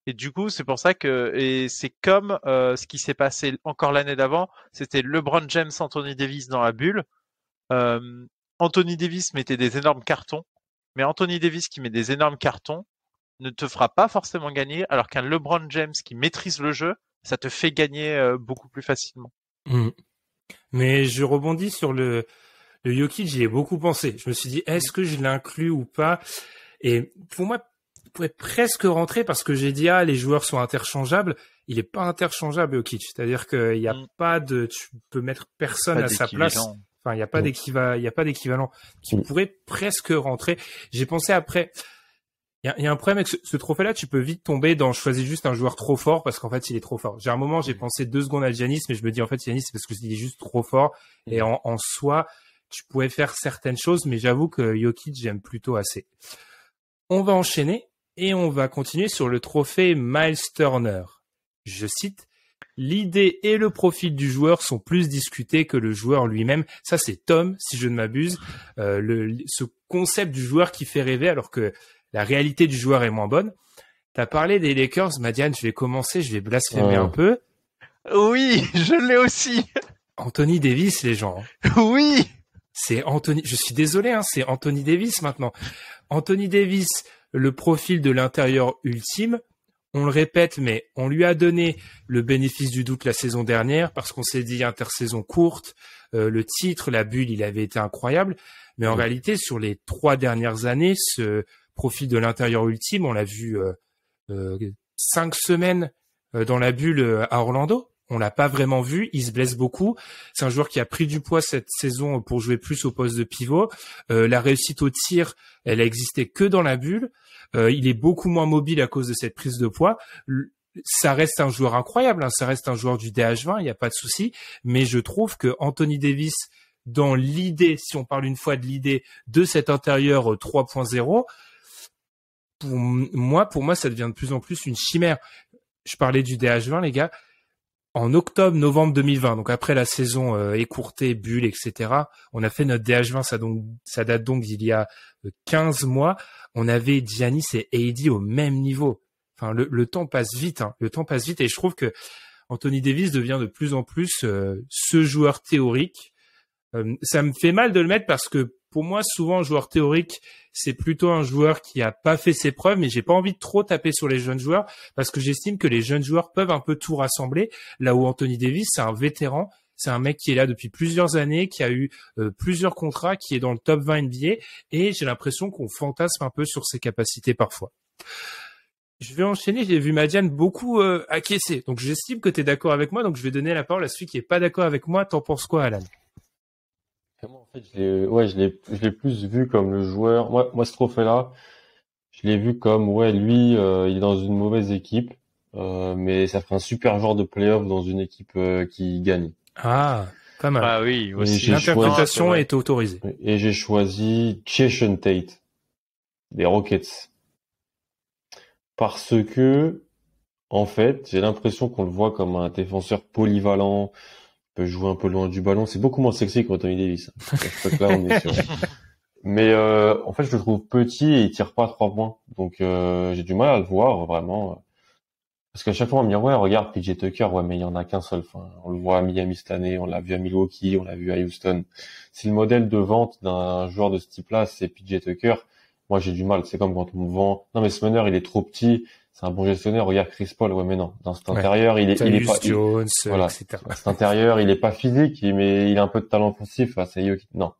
Et du coup, c'est pour ça et c'est comme ce qui s'est passé encore l'année d'avant, c'était LeBron James, Anthony Davis dans la bulle. Anthony Davis mettait des énormes cartons, mais Anthony Davis qui met des énormes cartons ne te fera pas forcément gagner, alors qu'un LeBron James qui maîtrise le jeu, ça te fait gagner beaucoup plus facilement. Mais je rebondis sur le Jokic, j'y ai beaucoup pensé. Je me suis dit, est-ce que je l'inclus ou pas? Et pour moi, il pourrait presque rentrer parce que j'ai dit, les joueurs sont interchangeables. il est pas interchangeable Jokic. C'est-à-dire qu'il y a pas de, tu peux mettre personne à sa place. Enfin, il y a pas d'équivalent qui pourrait presque rentrer. J'ai pensé après, il y a un problème avec ce trophée-là, tu peux vite tomber dans choisir juste un joueur trop fort parce qu'en fait, il est trop fort. J'ai un moment, j'ai pensé 2 secondes à Giannis, mais je me dis en fait, Giannis, c'est parce qu'il est juste trop fort. Et en soi, tu pouvais faire certaines choses, mais j'avoue que Jokic, j'aime plutôt assez. On va enchaîner et on va continuer sur le trophée Miles Turner. Je cite, l'idée et le profil du joueur sont plus discutés que le joueur lui-même. Ça, c'est Tom, si je ne m'abuse. Ce concept du joueur qui fait rêver alors que la réalité du joueur est moins bonne. T'as parlé des Lakers, Madiane, je vais commencer, je vais blasphémer un peu. Oui, je l'ai aussi. Anthony Davis, les gens. Oui. C'est Anthony, je suis désolé, hein, c'est Anthony Davis maintenant. Anthony Davis, le profil de l'intérieur ultime, on le répète, mais on lui a donné le bénéfice du doute la saison dernière parce qu'on s'est dit intersaison courte, le titre, la bulle, il avait été incroyable. Mais en réalité, sur les 3 dernières années, ce profil de l'intérieur ultime, on l'a vu 5 semaines dans la bulle à Orlando. On l'a pas vraiment vu, il se blesse beaucoup. C'est un joueur qui a pris du poids cette saison pour jouer plus au poste de pivot. La réussite au tir, elle a existé que dans la bulle. Il est beaucoup moins mobile à cause de cette prise de poids. Ça reste un joueur incroyable, hein, ça reste un joueur du DH20, il n'y a pas de souci. Mais je trouve que Anthony Davis, dans l'idée, si on parle une fois de l'idée de cet intérieur 3.0, pour moi, ça devient de plus en plus une chimère. Je parlais du DH20, les gars. En octobre-novembre 2020, donc après la saison écourtée, bulle, etc., on a fait notre DH20, ça date donc d'il y a 15 mois. On avait Giannis et AD au même niveau. Enfin, le temps passe vite, hein. Le temps passe vite et je trouve que Anthony Davis devient de plus en plus ce joueur théorique. Ça me fait mal de le mettre parce que pour moi, souvent, un joueur théorique, c'est plutôt un joueur qui a pas fait ses preuves, mais j'ai pas envie de trop taper sur les jeunes joueurs parce que j'estime que les jeunes joueurs peuvent un peu tout rassembler. Là où Anthony Davis, c'est un vétéran, c'est un mec qui est là depuis plusieurs années, qui a eu plusieurs contrats, qui est dans le top 20 NBA et j'ai l'impression qu'on fantasme un peu sur ses capacités parfois. Je vais enchaîner, j'ai vu Madiane beaucoup acquiescer. Donc j'estime que tu es d'accord avec moi, donc je vais donner la parole à celui qui est pas d'accord avec moi. T'en penses quoi, Alan? Moi, en fait, je l'ai plus vu comme le joueur. Moi, ce trophée-là, je l'ai vu comme, lui, il est dans une mauvaise équipe, mais ça ferait un super joueur de playoff dans une équipe qui gagne. Ah, pas mal. Ah oui, aussi. L'interprétation est autorisée. Et j'ai choisi Jason Tate des Rockets parce que, en fait, j'ai l'impression qu'on le voit comme un défenseur polyvalent. Peut jouer un peu loin du ballon. C'est beaucoup moins sexy qu'Anthony Davis. Là, on est sûr. Mais en fait, je le trouve petit et il tire pas à 3 points. Donc j'ai du mal à le voir vraiment. Parce qu'à chaque fois on me dit regarde PJ Tucker, mais il y en a qu'un seul. Enfin, on le voit à Miami cette année, on l'a vu à Milwaukee, on l'a vu à Houston. Si le modèle de vente d'un joueur de ce type-là, c'est PJ Tucker, moi j'ai du mal. C'est comme quand on me vend, non mais ce meneur il est trop petit. C'est un bon gestionnaire, regarde Chris Paul, mais non. Dans cet intérieur, il est pas, Jones, voilà. etc. Cet intérieur, il est pas physique, mais il a un peu de talent offensif, c'est Jokic. Non.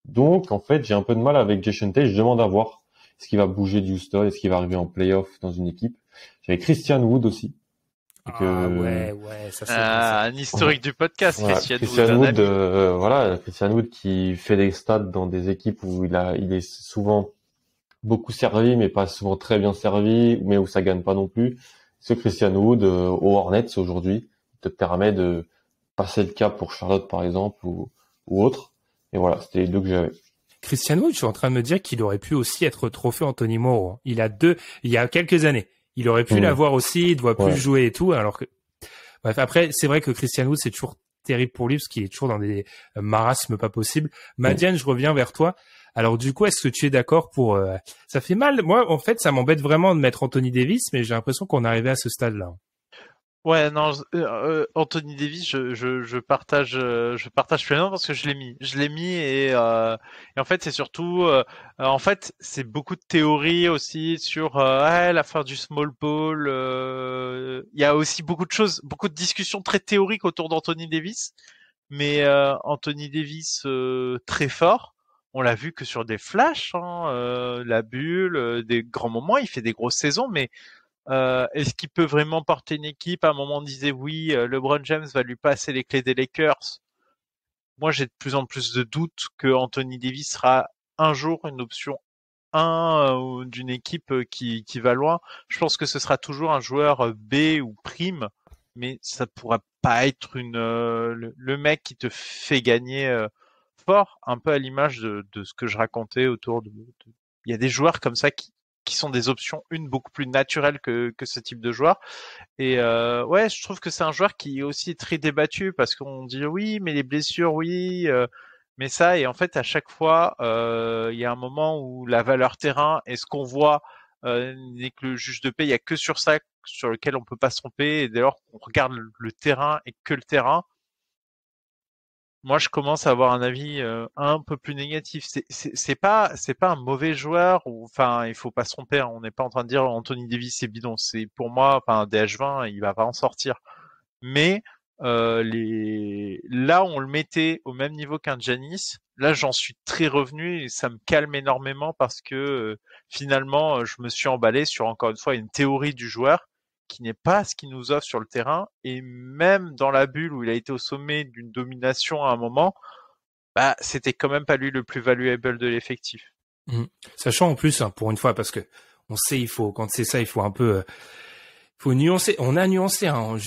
Donc, en fait, j'ai un peu de mal avec Jason Tate. Je demande à voir est-ce qu'il va bouger du Houston, est-ce qu'il va arriver en playoff dans une équipe. J'avais Christian Wood aussi. Ouais, ça c'est un historique du podcast, voilà, Christian Wood, Christian Wood qui fait des stats dans des équipes où il est souvent beaucoup servi, mais pas souvent très bien servi, mais où ça gagne pas non plus. Ce Christian Wood aux Hornets aujourd'hui te permet de passer le cap pour Charlotte par exemple ou autre. Et voilà, c'était les 2 que j'avais. Christian Wood, je suis en train de me dire qu'il aurait pu aussi être trophée Anthony Moore. Il y a quelques années. Il aurait pu l'avoir aussi, il doit plus jouer et tout, alors que, bref, après, c'est vrai que Christian Wood, c'est toujours terrible pour lui parce qu'il est toujours dans des marasmes pas possibles. Madiane, je reviens vers toi. Alors du coup, est-ce que tu es d'accord pour ça fait mal. Moi, en fait, ça m'embête vraiment de mettre Anthony Davis, mais j'ai l'impression qu'on est arrivé à ce stade-là. Ouais, non, Anthony Davis, je partage pleinement parce que je l'ai mis et en fait c'est surtout, en fait c'est beaucoup de théories aussi sur la fin du small ball. Il y a aussi beaucoup de choses, beaucoup de discussions très théoriques autour d'Anthony Davis, mais Anthony Davis très fort. On l'a vu que sur des flashs, la bulle, des grands moments, il fait des grosses saisons, mais Est-ce qu'il peut vraiment porter une équipe? À un moment, on disait oui, LeBron James va lui passer les clés des Lakers. Moi, j'ai de plus en plus de doutes que Anthony Davis sera un jour une option 1 d'une équipe qui va loin. Je pense que ce sera toujours un joueur B ou prime, mais ça pourra pas être le mec qui te fait gagner fort, un peu à l'image de ce que je racontais autour de... Il y a des joueurs comme ça qui sont des options beaucoup plus naturelles que ce type de joueur. Et ouais, je trouve que c'est un joueur qui est aussi très débattu parce qu'on dit oui, mais les blessures, oui, mais ça, et en fait, à chaque fois, il y a un moment où la valeur terrain et ce qu'on voit n'est que le juge de paix, il y a que sur ça sur lequel on peut pas se tromper. Et dès lors qu'on regarde le terrain et que le terrain, moi, je commence à avoir un avis un peu plus négatif. C'est pas un mauvais joueur, ou enfin, il faut pas se tromper. Hein, on n'est pas en train de dire Anthony Davis c'est bidon. C'est pour moi, enfin, DH20, il va pas en sortir. Mais là, on le mettait au même niveau qu'un Giannis. Là, j'en suis très revenu et ça me calme énormément parce que finalement, je me suis emballé sur encore une fois une théorie du joueur qui n'est pas ce qu'il nous offre sur le terrain, et même dans la bulle où il a été au sommet d'une domination à un moment, bah c'était quand même pas lui le plus valuable de l'effectif. Sachant en plus, hein, pour une fois, parce que on sait, quand c'est ça, il faut un peu, faut nuancer. On a nuancé. Hein,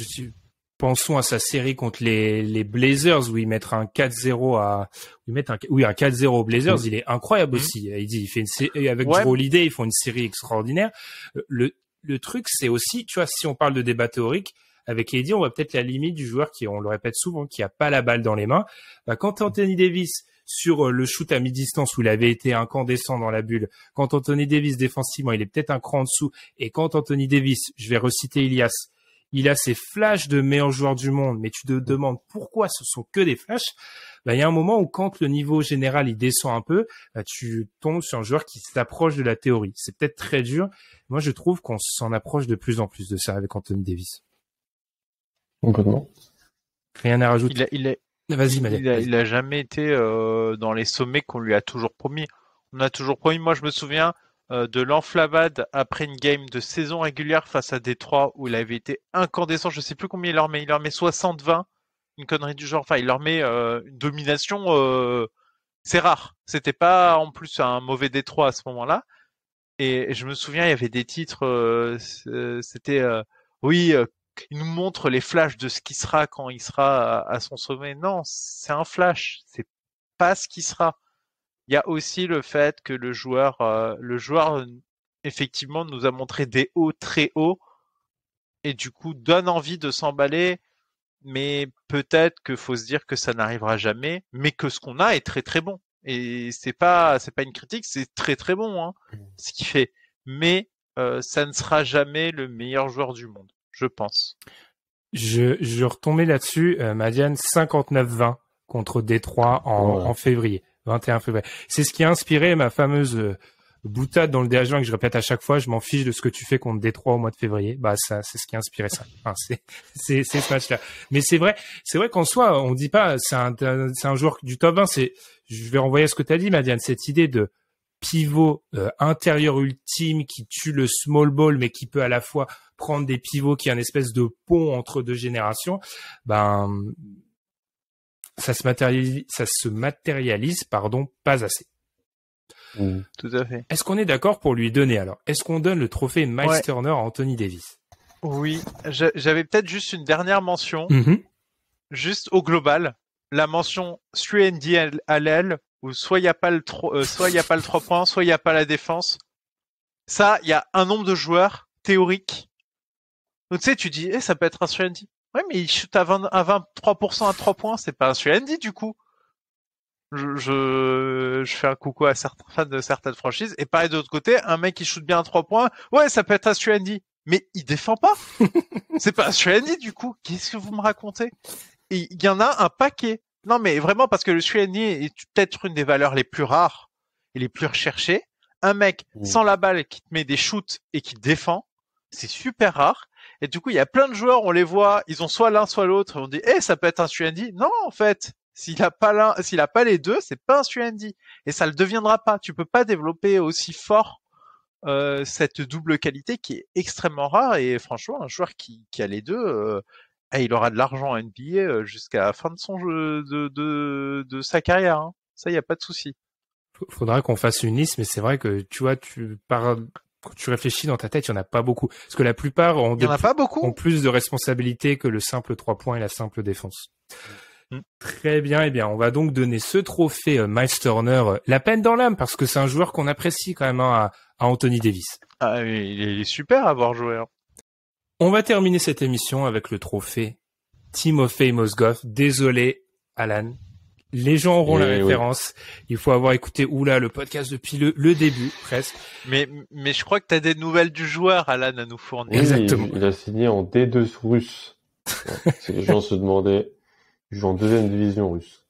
pensons à sa série contre les Blazers où ils mettent un 4-0 un 4-0 aux Blazers. Il est incroyable aussi. Il fait une série avec Jrue Holiday, ils font une série extraordinaire. Le truc, c'est aussi, tu vois, si on parle de débat théorique, avec Eddie, on voit peut-être la limite du joueur qui, on le répète souvent, qui a pas la balle dans les mains. Bah, quand Anthony Davis, sur le shoot à mi-distance où il avait été incandescent dans la bulle, quand Anthony Davis, défensivement, il est peut-être un cran en dessous, et quand Anthony Davis, je vais reciter Ilias, il a ses flashs de meilleur joueur du monde, mais tu te demandes pourquoi ce sont que des flashs. Bah, il y a un moment où quand le niveau général il descend un peu, bah, tu tombes sur un joueur qui s'approche de la théorie. C'est peut-être très dur. Moi, je trouve qu'on s'en approche de plus en plus de ça avec Anthony Davis. Complètement. Rien à rajouter. Vas-y, Madeleine. Il a jamais été dans les sommets qu'on lui a toujours promis. On a toujours promis. Moi, je me souviens de l'enflammade après une game de saison régulière face à Détroit où il avait été incandescent. Je sais plus combien il leur met. Il leur met 60-20. Une connerie du genre. Enfin, il leur met une domination. C'est rare. C'était pas en plus un mauvais Détroit à ce moment-là. Et je me souviens, il y avait des titres. C'était il nous montre les flashs de ce qui sera quand il sera à son sommet. Non, c'est un flash. C'est pas ce qui sera. Il y a aussi le fait que le joueur effectivement nous a montré des hauts très hauts et du coup donne envie de s'emballer, mais peut-être que faut se dire que ça n'arrivera jamais, mais que ce qu'on a est très très bon. Et c'est pas une critique, c'est très très bon hein, ce qu'il fait. Mais ça ne sera jamais le meilleur joueur du monde, je pense. Je retombais là-dessus, Madiane, 59-20 contre Détroit en février. 21 février. C'est ce qui a inspiré ma fameuse boutade dans le DH20 que je répète à chaque fois. Je m'en fiche de ce que tu fais contre Détroit au mois de février. Bah, ça, c'est ce qui a inspiré ça. Enfin, c'est ce match-là. Mais c'est vrai qu'en soi, on dit pas, c'est un joueur du top 20. Je vais renvoyer à ce que tu as dit, Madiane, cette idée de pivot intérieur ultime qui tue le small ball, mais qui peut à la fois prendre des pivots qui est une espèce de pont entre deux générations. Ça se matérialise, pas assez. Tout à fait. Est-ce qu'on est d'accord pour lui donner alors? Est-ce qu'on donne le trophée Miles Turner à Anthony Davis? Oui, j'avais peut-être juste une dernière mention, juste au global, la mention 3&D à l'aile, où soit il y a pas le 3 points, soit il y a pas la défense. Ça, il y a un nombre de joueurs théoriques. Donc tu sais, tu dis, ça peut être un 3&D. Ouais, mais il shoot à 23% à 3 points, c'est pas un 3&D du coup. Je fais un coucou à certains fans de certaines franchises. Et pareil de l'autre côté, un mec qui shoot bien à 3 points, ouais, ça peut être un 3&D. Mais il défend pas. C'est pas un 3&D du coup. Qu'est-ce que vous me racontez? Et il y en a un paquet. Non mais vraiment parce que le 3&D est peut-être une des valeurs les plus rares et les plus recherchées. Un mec sans la balle qui te met des shoots et qui défend, c'est super rare. Et du coup, il y a plein de joueurs, on les voit, ils ont soit l'un soit l'autre, et on dit, ça peut être un 3&D. Non, en fait, s'il a pas les deux, c'est pas un 3&D. Et ça le deviendra pas. Tu peux pas développer aussi fort cette double qualité qui est extrêmement rare et franchement un joueur qui a les deux, il aura de l'argent en NBA jusqu'à la fin de son jeu de sa carrière. Hein. Ça, il y a pas de souci. Faudra qu'on fasse une liste, mais c'est vrai que tu vois, quand tu réfléchis dans ta tête, il y en a pas beaucoup, parce que la plupart ont plus de responsabilités que le simple 3 points et la simple défense. Très bien, eh bien, on va donc donner ce trophée Miles Turner la peine dans l'âme, parce que c'est un joueur qu'on apprécie quand même à Anthony Davis. Ah, il est super à avoir joué. Hein. On va terminer cette émission avec le trophée Timofey Mozgov. Désolé, Alan. Les gens auront la référence. Oui. Il faut avoir écouté le podcast depuis le début, presque. Mais je crois que tu as des nouvelles du joueur, Alan, à nous fournir. Oui, exactement. Il a signé en D2 russe. Si les gens se demandaient, il joue en 2e division russe.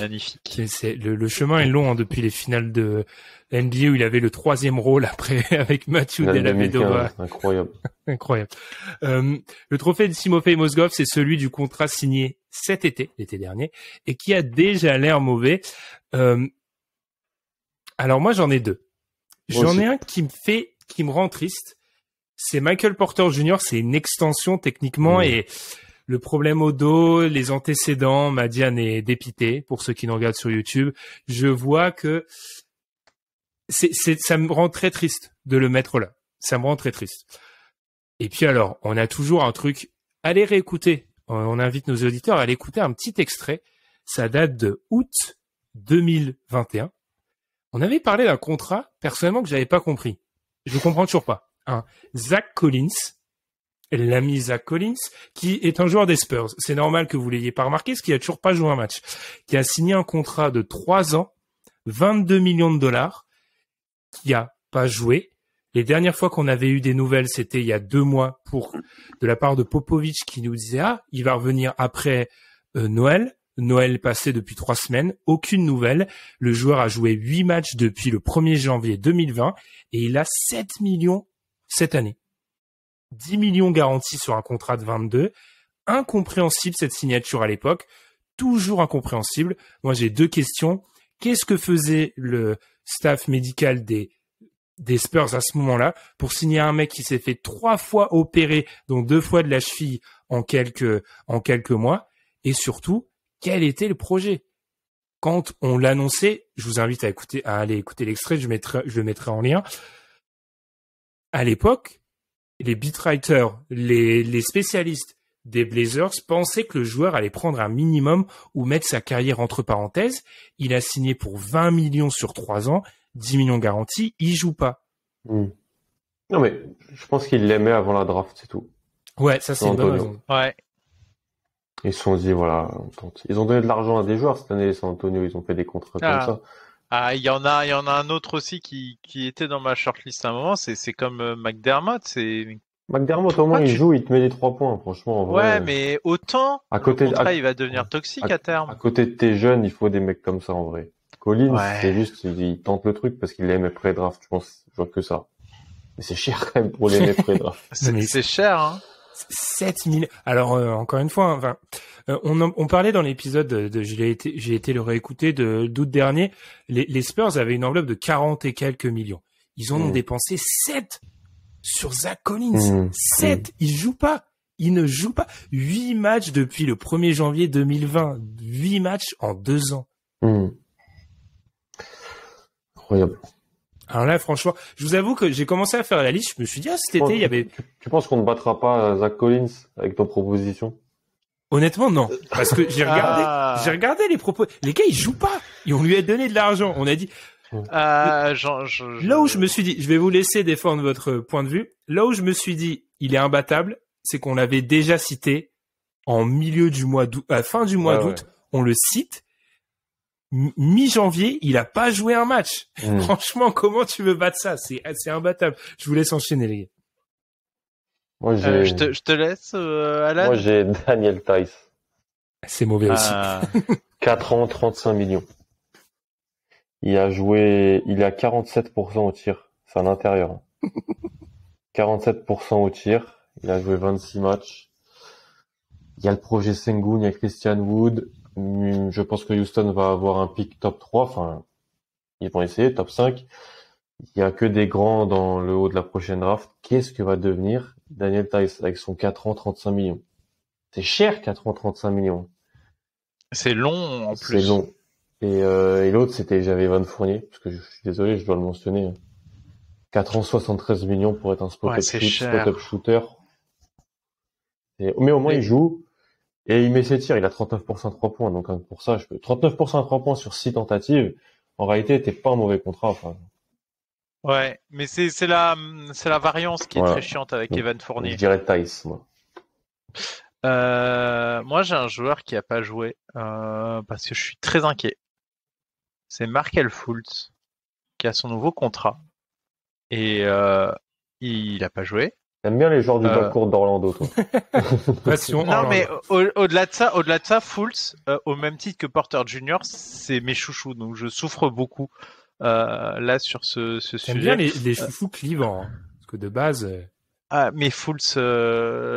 Magnifique. Le chemin est long depuis les finales de NBA où il avait le 3e rôle après avec Matthew Dellavedova. Incroyable. Incroyable. Le trophée de Timofey Mozgov, c'est celui du contrat signé cet été, l'été dernier, et qui a déjà l'air mauvais. Alors moi j'en ai deux. J'en ai un qui me rend triste. C'est Michael Porter Jr. C'est une extension techniquement et le problème au dos, les antécédents, Madiane est dépité pour ceux qui nous regardent sur YouTube. Je vois que ça me rend très triste de le mettre là. Ça me rend très triste. Et puis alors, on a toujours un truc. Allez réécouter. On invite nos auditeurs à aller écouter un petit extrait. Ça date de août 2021. On avait parlé d'un contrat, personnellement, que j'avais pas compris. Je comprends toujours pas. Zach Collins, l'ami Zach Collins, qui est un joueur des Spurs. C'est normal que vous l'ayez pas remarqué, parce qu'il a toujours pas joué un match. Qui a signé un contrat de 3 ans, 22 millions de dollars, qui a pas joué. Les dernières fois qu'on avait eu des nouvelles, c'était il y a 2 mois de la part de Popovic qui nous disait il va revenir après Noël. Noël passé depuis 3 semaines, aucune nouvelle. Le joueur a joué 8 matchs depuis le 1er janvier 2020 et il a 7 millions cette année. 10 millions garantis sur un contrat de 22. Incompréhensible cette signature à l'époque. Toujours incompréhensible. Moi j'ai 2 questions. Qu'est-ce que faisait le staff médical des Spurs à ce moment-là pour signer un mec qui s'est fait 3 fois opérer, donc 2 fois de la cheville en quelques mois? Et surtout, quel était le projet? Quand on l'annonçait, je vous invite à aller écouter l'extrait, je le mettrai en lien. À l'époque, les beatwriters, les spécialistes des Blazers pensaient que le joueur allait prendre un minimum ou mettre sa carrière entre parenthèses. Il a signé pour 20 millions sur 3 ans, 10 millions garantis, il joue pas. Non mais, je pense qu'il l'aimait avant la draft, c'est tout. Ouais, ça c'est une bonne raison. Ouais. Ils se sont dit, voilà, ils ont donné de l'argent à des joueurs cette année, San Antonio, ils ont fait des contrats comme ça. Il y en a un autre aussi qui était dans ma shortlist à un moment, c'est comme McDermott, McDermott, au moins, il joue, il te met les 3 points, franchement, en vrai. Ouais, mais autant, le contrat, il va devenir toxique à terme. À côté de tes jeunes, il faut des mecs comme ça, en vrai. Collins, c'est juste, il tente le truc parce qu'il l'aimait pré-draft, je vois que ça. Mais c'est cher quand même pour l'aimer pré-draft. C'est cher, hein. 7000. Alors encore une fois, on parlait dans l'épisode j'ai été le réécouter d'août dernier. Les Spurs avaient une enveloppe de 40 et quelques millions. Ils en ont dépensé 7 sur Zach Collins. 7. Il joue pas. Il ne joue pas. 8 matchs depuis le 1er janvier 2020. 8 matchs en 2 ans. Incroyable. Alors là, franchement, je vous avoue que j'ai commencé à faire la liste. Je me suis dit, cet été, il y avait... Tu penses qu'on ne battra pas Zach Collins avec ton proposition? Honnêtement, non. Parce que j'ai regardé les propos. Les gars, ils jouent pas. Et on lui a donné de l'argent. On a dit... Là où je me suis dit, je vais vous laisser défendre votre point de vue. Là où je me suis dit, il est imbattable, c'est qu'on l'avait déjà cité en milieu du mois d'août, à fin du mois d'août. On le cite. Mi-janvier, il a pas joué un match. Franchement, comment tu veux battre ça? C'est imbattable. Je vous laisse enchaîner, les gars. Moi, je te laisse, Alan. Moi, j'ai Daniel Theis. C'est mauvais aussi. 4 ans, 35 millions. Il a 47% au tir. C'est à l'intérieur. 47% au tir. Il a joué 26 matchs. Il y a le projet Sengun, il y a Christian Wood. Je pense que Houston va avoir un pick top 3. Enfin, ils vont essayer, top 5. il y a que des grands dans le haut de la prochaine draft. Qu'est-ce que va devenir Daniel Theis avec son 4 ans, 35 millions? C'est cher, 4 ans, 35 millions. C'est long, en plus. C'est long. Et l'autre, j'avais Evan Fournier, parce que je suis désolé, je dois le mentionner. 4 ans, 73 millions pour être un spot-up shooter. Mais au moins, il joue, et il met ses tirs, il a 39% à 3 points, donc pour ça, 39% à 3 points sur 6 tentatives, en réalité, t'es pas un mauvais contrat, enfin. Ouais, mais c'est la variance qui est très chiante avec Evan Fournier. Je dirais Theis, moi. Moi, j'ai un joueur qui a pas joué, parce que je suis très inquiet. C'est Markelle Fultz, qui a son nouveau contrat. Et il a pas joué. T'aimes bien les joueurs du backcourt d'Orlando, toi. Non, mais au-delà de ça, Fultz, au même titre que Porter Jr., c'est mes chouchous, donc je souffre beaucoup là sur ce sujet. J'aime bien les chouchous clivants, hein, parce que de base. Mais Fultz,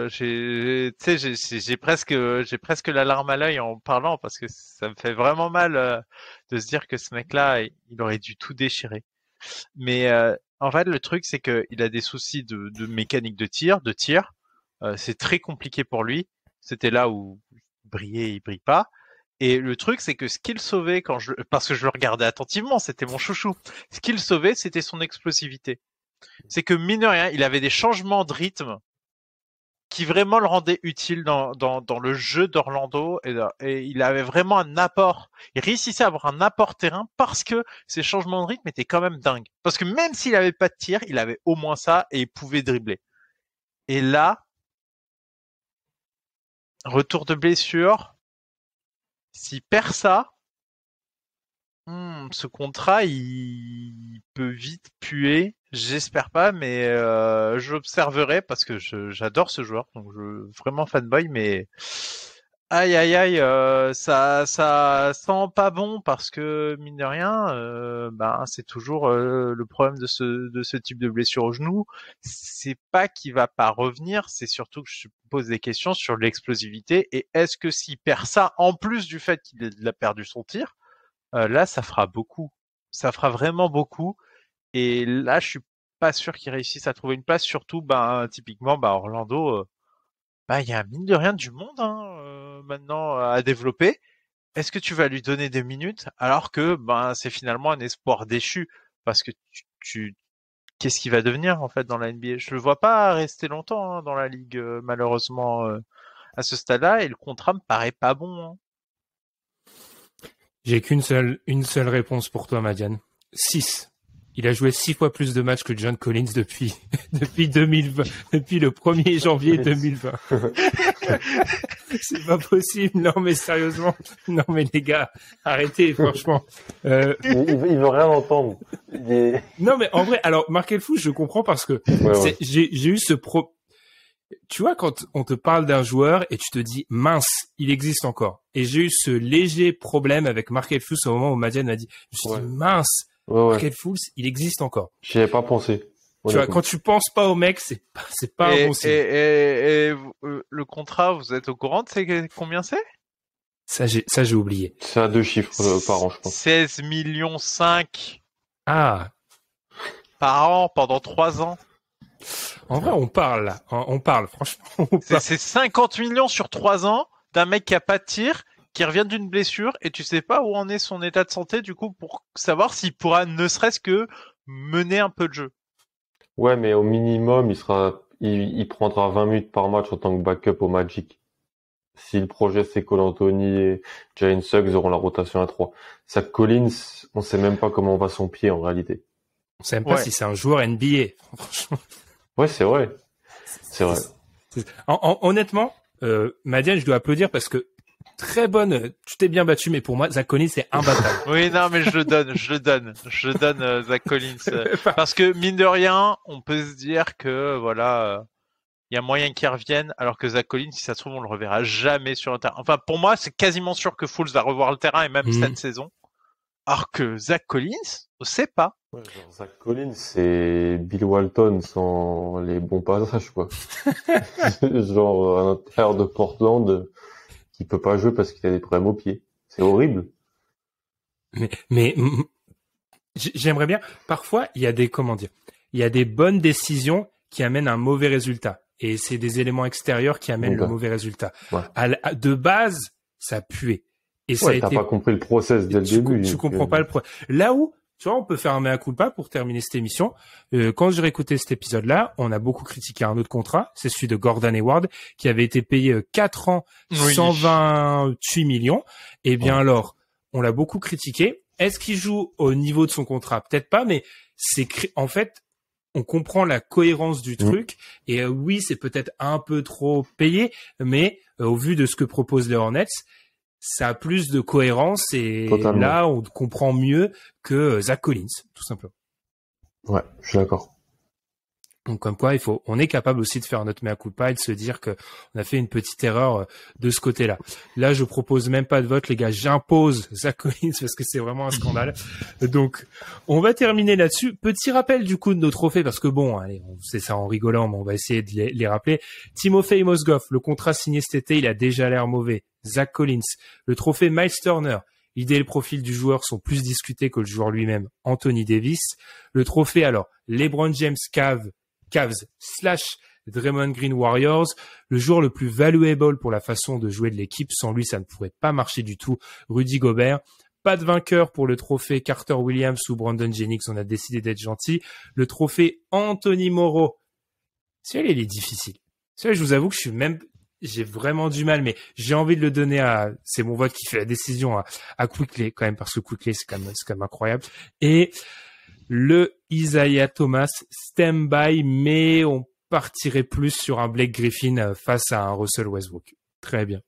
j'ai presque la larme à l'œil en parlant parce que ça me fait vraiment mal de se dire que ce mec-là, il aurait dû tout déchirer. Mais en fait, le truc, c'est que il a des soucis de mécanique de tir. C'est très compliqué pour lui. C'était là où il brille pas. Et le truc, c'est que ce qu'il sauvait parce que je le regardais attentivement, c'était mon chouchou. Ce qu'il sauvait, c'était son explosivité. C'est que mine de rien, il avait des changements de rythme qui vraiment le rendaient utile dans le jeu d'Orlando et il avait vraiment un apport. Il réussissait à avoir un apport terrain parce que ces changements de rythme étaient quand même dingues. Parce que même s'il avait pas de tir, il avait au moins ça et il pouvait dribbler. Et là, retour de blessure, s'il perd ça, ce contrat, il peut vite puer. J'espère pas, mais j'observerai parce que j'adore ce joueur, donc vraiment fanboy, mais aïe aïe aïe, ça sent pas bon parce que mine de rien, c'est toujours le problème de ce type de blessure au genou. C'est pas qu'il va pas revenir, c'est surtout que je pose des questions sur l'explosivité et est-ce que s'il perd ça en plus du fait qu'il a perdu son tir, là ça fera beaucoup, ça fera vraiment beaucoup. Et là, je suis pas sûr qu'ils réussissent à trouver une place. Surtout, typiquement, Orlando, il y a mine de rien du monde maintenant à développer. Est-ce que tu vas lui donner des minutes alors que c'est finalement un espoir déchu parce que qu'est-ce qu'il va devenir en fait dans la NBA? Je le vois pas rester longtemps dans la ligue malheureusement à ce stade-là et le contrat me paraît pas bon. J'ai une seule réponse pour toi, Madiane. 6. Il a joué 6 fois plus de matchs que John Collins depuis 2020, depuis le 1er janvier 2020. C'est pas possible. Non, mais sérieusement. Non, mais les gars, arrêtez, franchement. Il veut rien entendre. Non, mais en vrai, alors, Markelle Fultz, je comprends parce que j'ai eu tu vois, quand on te parle d'un joueur et tu te dis, mince, il existe encore. Et j'ai eu ce léger problème avec Markelle Fultz au moment où Madiane m'a dit, je me suis dit, mince, Markelle Fultz, il existe encore. J'y avais pas pensé. Tu vois, quand tu penses pas au mec, c'est pas un bon signe. Et le contrat, vous êtes au courant de combien c'est? Ça, j'ai oublié. C'est à 2 chiffres par an, je pense. 16 millions 5. Ah. Par an, pendant 3 ans. En vrai, on parle, là. On parle, franchement. C'est 50 millions sur 3 ans d'un mec qui a pas de tir, qui revient d'une blessure, et tu sais pas où en est son état de santé, du coup, pour savoir s'il pourra ne serait-ce que mener un peu de jeu. Ouais, mais au minimum, il prendra 20 minutes par match en tant que backup au Magic. Si le projet, c'est Cole Anthony et Jalen Suggs auront la rotation à 3. Zach Collins, on sait même pas comment va son pied, en réalité. On sait même pas si c'est un joueur NBA, franchement. Ouais, c'est vrai. C'est vrai. Honnêtement, Madiane, je dois applaudir parce que très bonne, tu t'es bien battu, mais pour moi, Zach Collins, c'est imbattable. Oui, non, mais je le donne, Zach Collins. Parce que, mine de rien, on peut se dire que, il y a moyen qu'il revienne, alors que Zach Collins, si ça se trouve, on le reverra jamais sur le terrain. Enfin, pour moi, c'est quasiment sûr que Fultz va revoir le terrain et même cette saison. Alors que Zach Collins, on sait pas. Ouais, genre Zach Collins, c'est Bill Walton sans les bons passages, quoi. Genre, à l'intérieur de Portland, qui peut pas jouer parce qu'il a des problèmes aux pieds. C'est horrible. Mais j'aimerais bien. Parfois, il y a des bonnes décisions qui amènent un mauvais résultat. Et c'est des éléments extérieurs qui amènent le mauvais résultat. Ouais. De base, ça puait. Et ça a t'as été... pas compris le process dès le début. Tu comprends pas le process. Là où, tu vois, on peut faire un mea culpa pour terminer cette émission. Quand j'ai réécouté cet épisode-là, on a beaucoup critiqué un autre contrat. C'est celui de Gordon Hayward, qui avait été payé 4 ans, 128 millions. Eh bien, alors, on l'a beaucoup critiqué. Est-ce qu'il joue au niveau de son contrat? Peut-être pas, mais en fait, on comprend la cohérence du truc. Et oui, c'est peut-être un peu trop payé, mais au vu de ce que proposent les Hornets, ça a plus de cohérence et totalement. Là, on comprend mieux que Zach Collins, tout simplement. Ouais, je suis d'accord. Donc, comme quoi, on est capable aussi de faire notre mea culpa et de se dire que on a fait une petite erreur de ce côté-là. Là, je propose même pas de vote, les gars. J'impose Zach Collins parce que c'est vraiment un scandale. Donc, on va terminer là-dessus. Petit rappel, du coup, de nos trophées parce que bon, allez, on sait ça en rigolant, mais on va essayer de les rappeler. Timofey Mozgov, le contrat signé cet été, il a déjà l'air mauvais. Zach Collins, le trophée Miles Turner. L'idée et le profil du joueur sont plus discutés que le joueur lui-même, Anthony Davis. Le trophée, alors, LeBron James Cavs / Draymond Green Warriors, le joueur le plus valuable pour la façon de jouer de l'équipe. Sans lui, ça ne pourrait pas marcher du tout. Rudy Gobert. Pas de vainqueur pour le trophée Carter Williams ou Brandon Jennings. On a décidé d'être gentil. Le trophée Anthony Morrow. Celui-là, il est difficile. Celui-là, je vous avoue que j'ai vraiment du mal, mais j'ai envie de le donner c'est mon vote qui fait la décision à Quickley quand même, parce que Quickley, c'est quand même incroyable. Et le Isaiah Thomas stand-by, mais on partirait plus sur un Blake Griffin face à un Russell Westbrook. Très bien.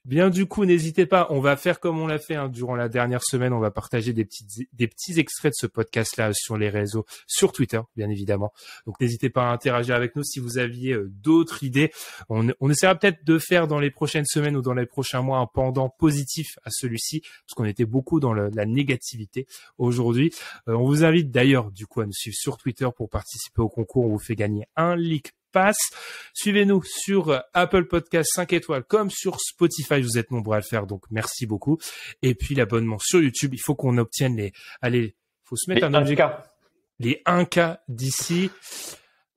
Bien, du coup, n'hésitez pas, on va faire comme on l'a fait durant la dernière semaine, on va partager des petits extraits de ce podcast-là sur les réseaux, sur Twitter, bien évidemment. Donc, n'hésitez pas à interagir avec nous si vous aviez d'autres idées. On essaiera peut-être de faire dans les prochaines semaines ou dans les prochains mois un pendant positif à celui-ci, parce qu'on était beaucoup dans la négativité aujourd'hui. On vous invite d'ailleurs, du coup, à nous suivre sur Twitter pour participer au concours. On vous fait gagner un leak pass. Suivez-nous sur Apple Podcast 5 étoiles comme sur Spotify. Vous êtes nombreux à le faire, donc merci beaucoup. Et puis l'abonnement sur YouTube. Il faut qu'on obtienne il faut se mettre un objectif. Les 1K d'ici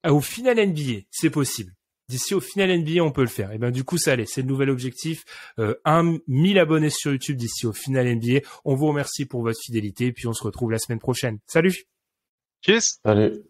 au final NBA. C'est possible. D'ici au final NBA, on peut le faire. Et ben du coup, ça allait. C'est le nouvel objectif. 1000 abonnés sur YouTube d'ici au final NBA. On vous remercie pour votre fidélité. Et puis on se retrouve la semaine prochaine. Salut. Tchuss. Salut.